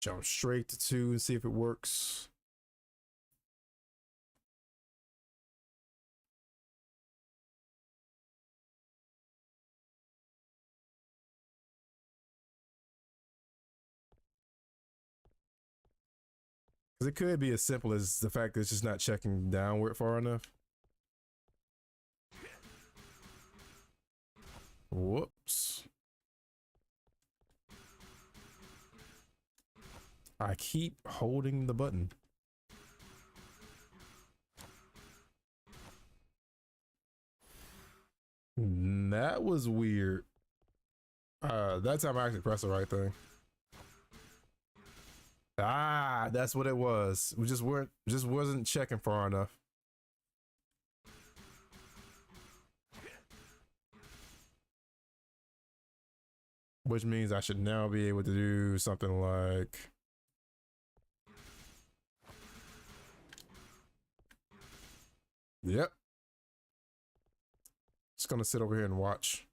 Jump straight to 2 and see if it works. Because it could be as simple as the fact that it's just not checking downward far enough. Whoops. I keep holding the button. That was weird. That time I actually pressed the right thing. Ah, that's what it was. We just wasn't checking far enough. Which means I should now be able to do something like, yep. Just gonna sit over here and watch.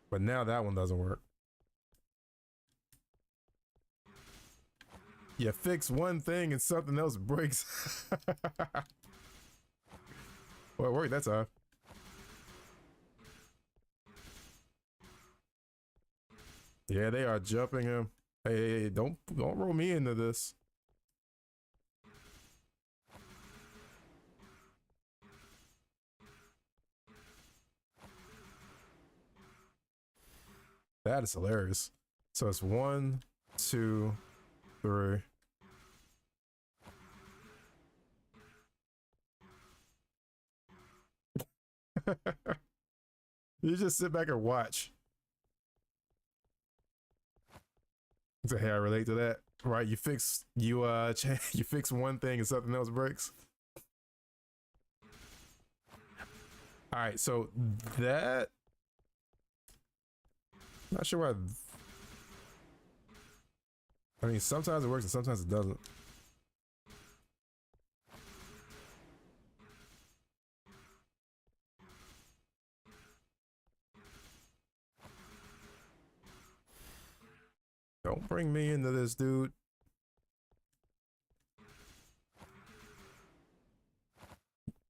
But now that one doesn't work. You fix one thing and something else breaks. Well, it worked that time. Yeah, they are jumping him. Hey, don't roll me into this. That is hilarious. So it's 1, 2, 3. You just sit back and watch. So hey, I relate to that. Right? You you fix one thing and something else breaks. All right, so that, not sure why. I mean, sometimes it works and sometimes it doesn't. Don't bring me into this, dude.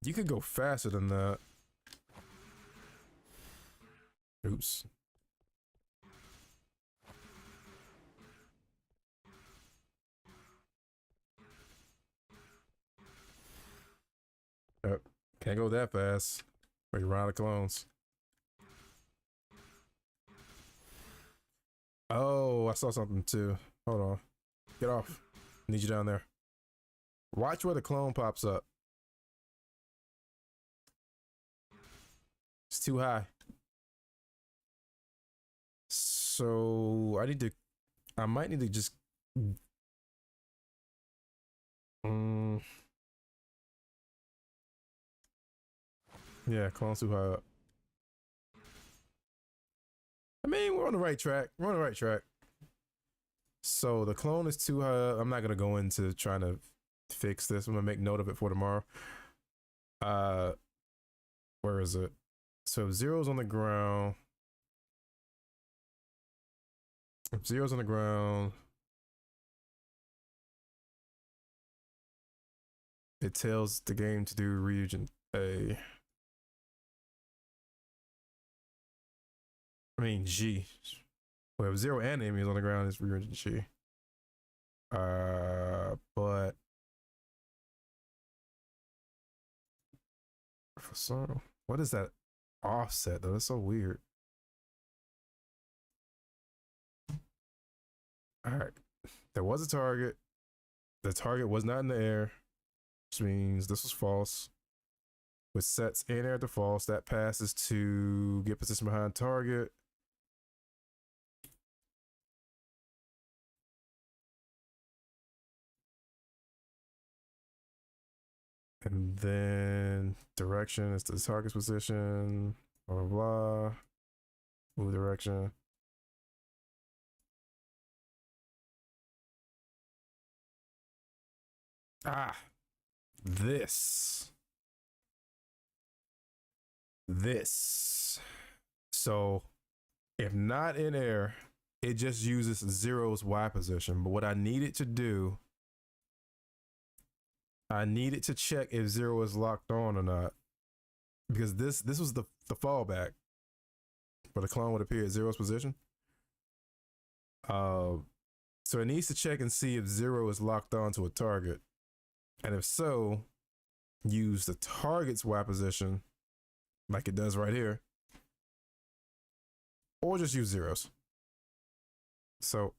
You could go faster than that. Oops. Yep. Can't go that fast. Or you run out of clones. Oh, I saw something too. Hold on. Get off. Need you down there. Watch where the clone pops up. It's too high. So I might need to just yeah, clone's too high up. I mean, we're on the right track. We're on the right track. So the clone is too high up. I'm not gonna go into trying to fix this. I'm gonna make note of it for tomorrow. Uh where is it? So zero's on the ground. Zero's on the ground. It tells the game to do region A. I mean G. Well, if zero and enemy is on the ground, it's region G. But so what is that offset though? That's so weird. All right, there was a target. The target was not in the air, which means this was false. With sets in air to false, that passes to get position behind target. And then direction is the target's position, blah, blah, blah. Move direction. Ah, this. So If not in air, it just uses zero's Y position. But what I need it to do, I need it to check if zero is locked on or not. Because this was the fallback. But the clone would appear at zero's position. So it needs to check and see if zero is locked on to a target. And if so, use the target's Y position, like it does right here. Or just use zeros. So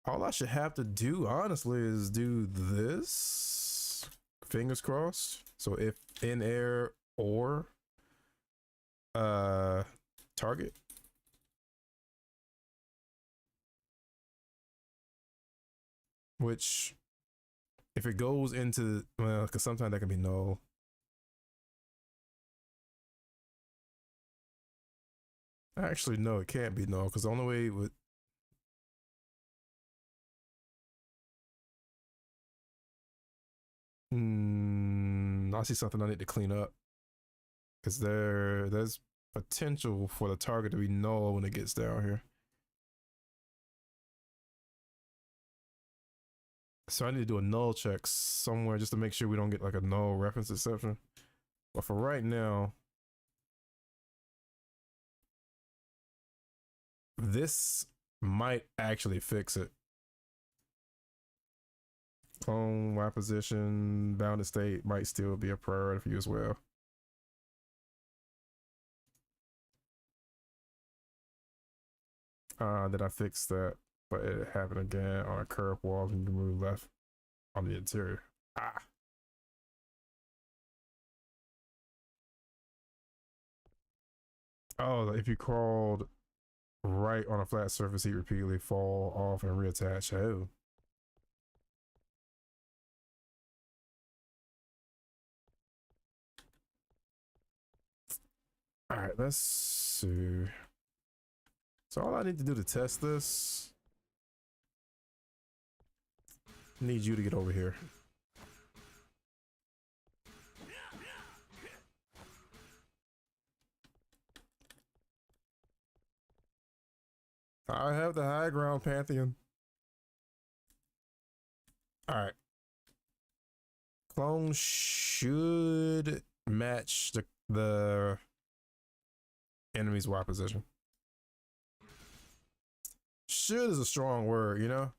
all I should have to do, honestly, is do this. Fingers crossed. So if in air or target. Which, if it goes into, well, because sometimes that can be null. Actually, no, it can't be null because the only way it would. I see something I need to clean up because there's potential for the target to be null when it gets down here. So I need to do a null check somewhere just to make sure we don't get like a null reference exception. But for right now, this might actually fix it. Clone Y position, bounded state might still be a priority for you as well. Did I fix that? But it happened again on a curved wall and you move left on the interior. Ah. Oh, if you crawled right on a flat surface, he'd repeatedly fall off and reattach. Oh. All right, let's see. So all I need to do to test this, I need you to get over here. I have the high ground, Pantheon. All right. Clone should match the enemy's Y position. Should is a strong word, you know?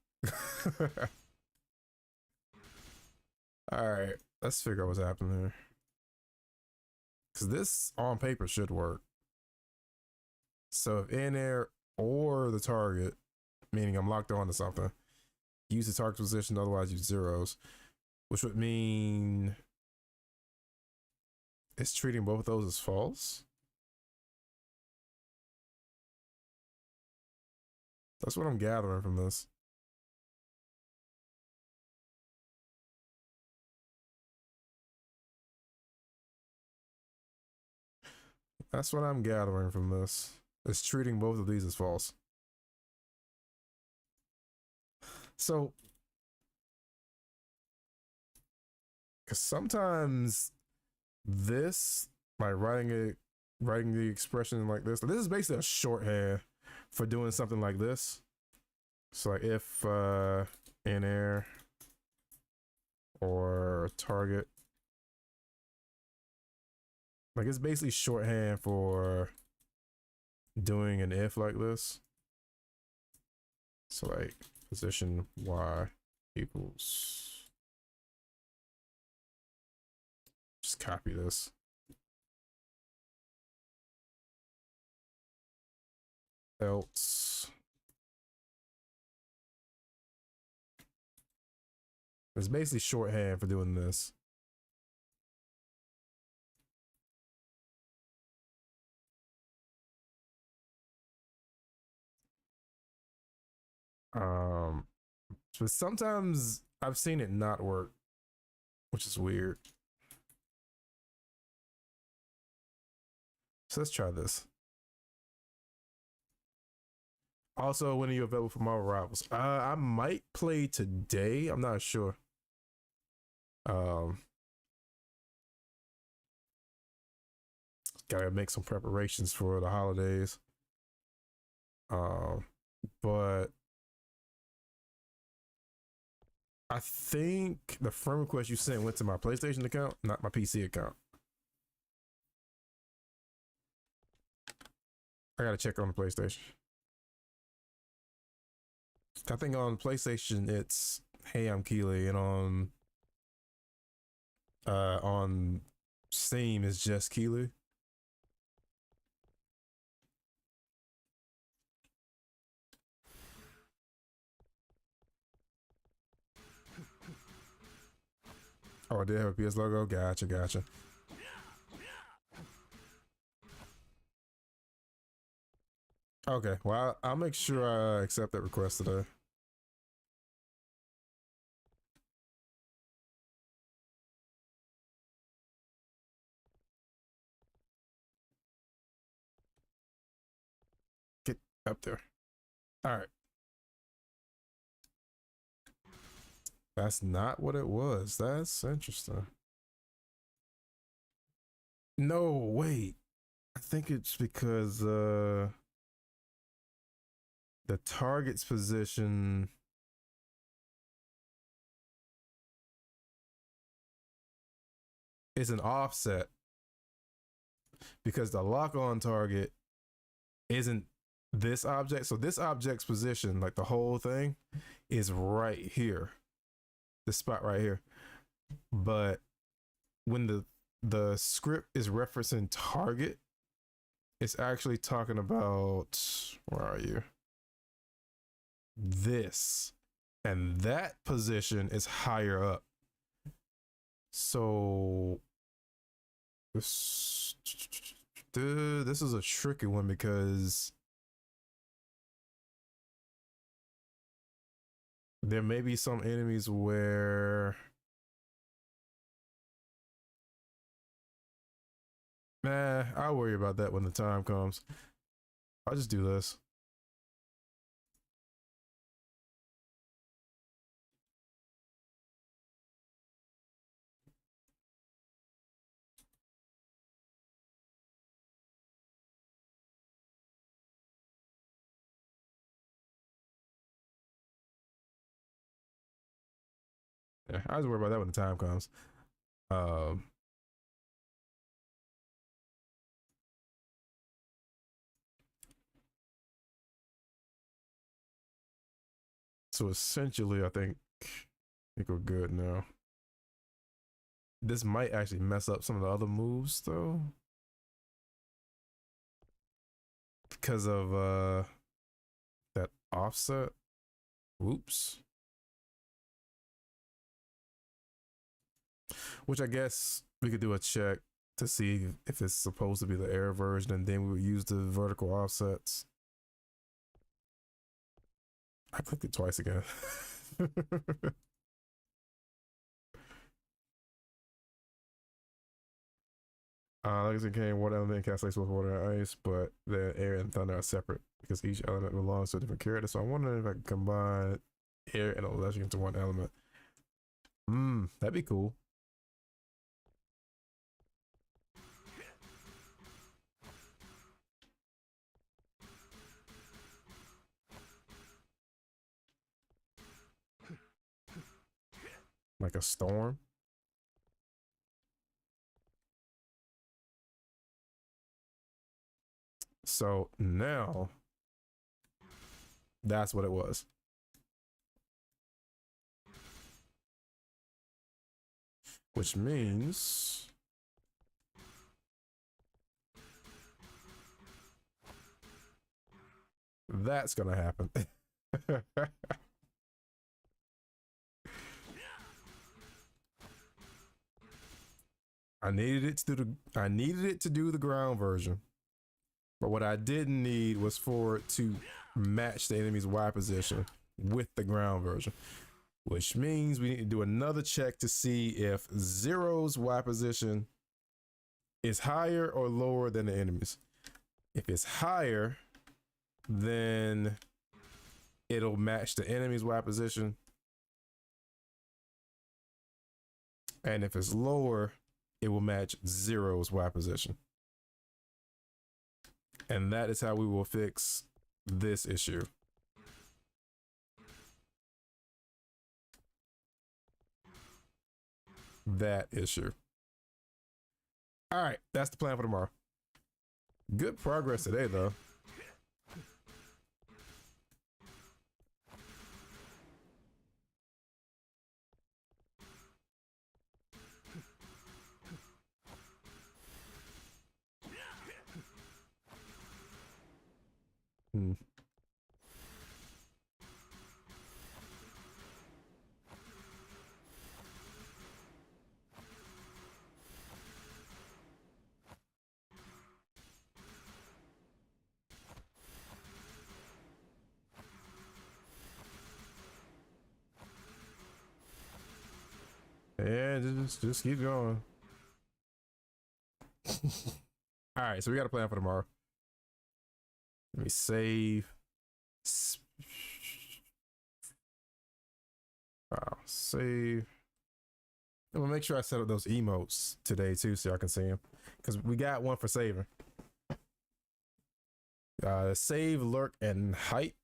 All right, let's figure out what's happening here. Because this on paper should work. So if in air or the target, meaning I'm locked on to something, use the target position, otherwise use zeros, which would mean it's treating both of those as false. That's what I'm gathering from this. That's what I'm gathering from this. It's treating both of these as false. So, because sometimes this, like writing the expression like this is basically a shorthand for doing something like this. So like if in air or target, like it's basically shorthand for doing an if like this. So like position Y equals, just copy this. Else. It's basically shorthand for doing this. But sometimes I've seen it not work, which is weird. So let's try this. Also, when are you available for Marvel Rivals? I might play today. I'm not sure. Gotta make some preparations for the holidays. Um, but I think the friend request you sent went to my PlayStation account, not my PC account. I gotta check on the PlayStation. I think on PlayStation it's "Hey, I'm Keely," and on Steam is just Keely. Oh, I did have a PS logo. Gotcha, gotcha. Okay, well, I'll make sure I accept that request today. Get up there. All right. That's not what it was. That's interesting. No, wait. I think it's because the target's position is an offset because the lock on target isn't this object. So this object's position, like the whole thing, is right here. This spot right here. But when the script is referencing target, it's actually talking about, where are you? This. And that position is higher up. So this is a tricky one because there may be some enemies where, nah, I'll worry about that when the time comes. I'll just do this. Yeah, I'll just worry about that when the time comes. Um, so essentially, I think we're good now. This might actually mess up some of the other moves though, because of that offset. Oops. Which I guess we could do a check to see if it's supposed to be the air version, and then we would use the vertical offsets. I clicked it twice again. Like I said, can water element encapsulates both water and ice, but the air and thunder are separate because each element belongs to a different character. So I'm wondering if I can combine air and electric into one element. That'd be cool. Like a storm. So now that's what it was. Which means that's gonna happen. I needed it to do the ground version. But what I didn't need was for it to match the enemy's Y position with the ground version. Which means we need to do another check to see if Zero's Y position is higher or lower than the enemy's. If it's higher, then it'll match the enemy's Y position. And if it's lower, it will match Zero's Y position. And that is how we will fix this issue. That issue. All right, that's the plan for tomorrow. Good progress today, though. Hmm. Yeah, just keep going. All right, so we got a plan for tomorrow. Let me save. Save. I'm gonna make sure I set up those emotes today too, so y'all can see them, because we got one for saving. Save, lurk, and height.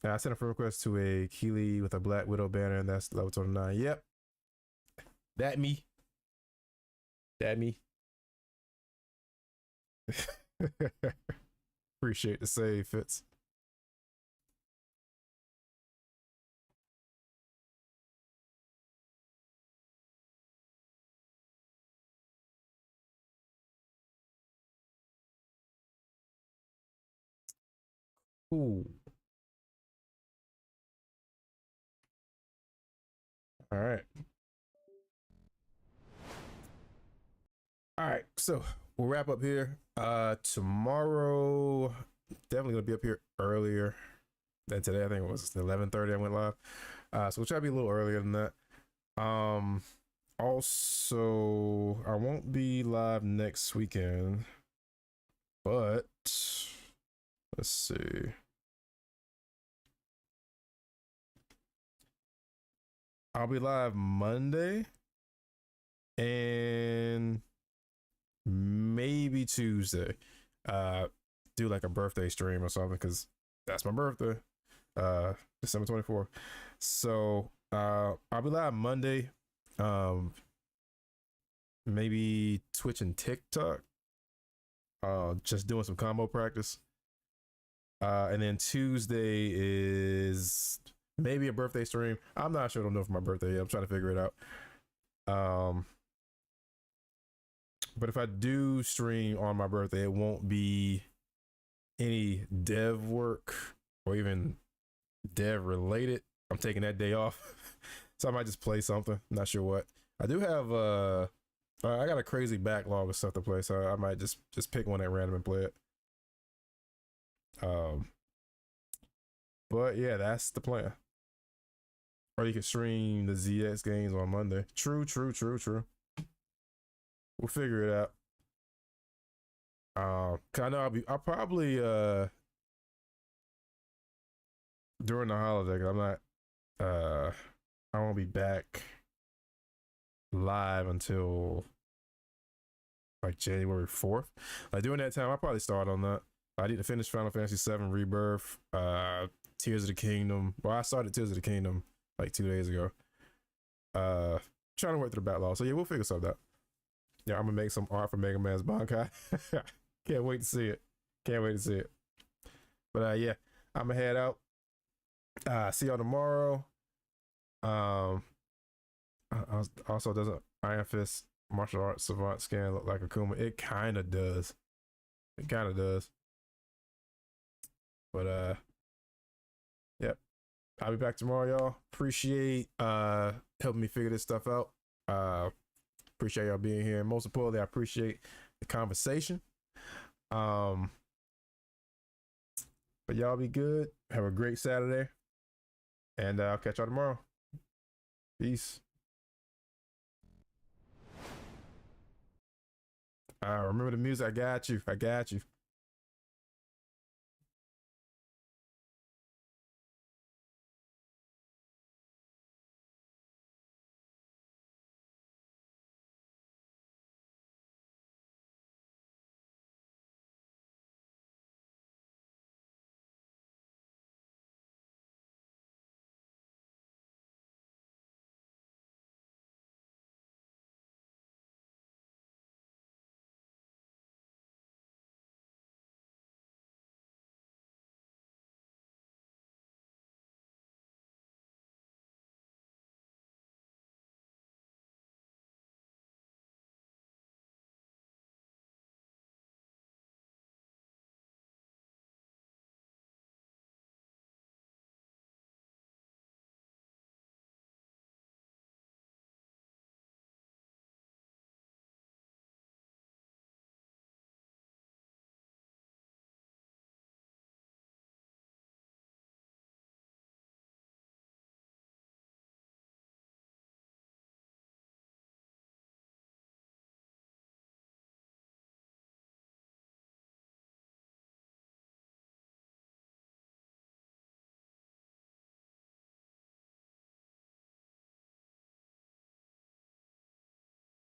I sent a friend request to a Keely with a Black Widow banner, and that's level 29. Yep, that me. That me. Appreciate the save, Fitz. Ooh. All right. All right. So we'll wrap up here. Tomorrow, definitely gonna be up here earlier than today. I think it was 11:30. I went live. So we'll try to be a little earlier than that. Also, I won't be live next weekend, but let's see. I'll be live Monday and maybe Tuesday. Do like a birthday stream or something, because that's my birthday. December 24th. So I'll be live Monday. Maybe Twitch and TikTok. Just doing some combo practice. And then Tuesday is maybe a birthday stream. I'm not sure. I don't know for my birthday yet. I'm trying to figure it out. But if I do stream on my birthday, it won't be any dev work or even dev related. I'm taking that day off. So I might just play something. Not sure what. I do have I got a crazy backlog of stuff to play, so I might just pick one at random and play it. But yeah, that's the plan. Or you can stream the ZX games on Monday. True. We'll figure it out. Cause I know I'll probably during the holiday, 'cause I'm not I won't be back live until like January 4th. Like during that time, I'll probably start on that. I need to finish Final Fantasy VII Rebirth, Tears of the Kingdom. Well, I started Tears of the Kingdom like 2 days ago. Trying to work through the backlog. So yeah, we'll figure something out. Yeah, I'm gonna make some art for Megaman's Bankai. Can't wait to see it. But yeah, I'm gonna head out. See y'all tomorrow. Also, doesn't Iron Fist martial arts savant scan look like Akuma? It kind of does. But yep. I'll be back tomorrow, y'all. Appreciate helping me figure this stuff out. Appreciate y'all being here. Most importantly, I appreciate the conversation. But y'all be good. Have a great Saturday. And I'll catch y'all tomorrow. Peace. Remember the music. I got you.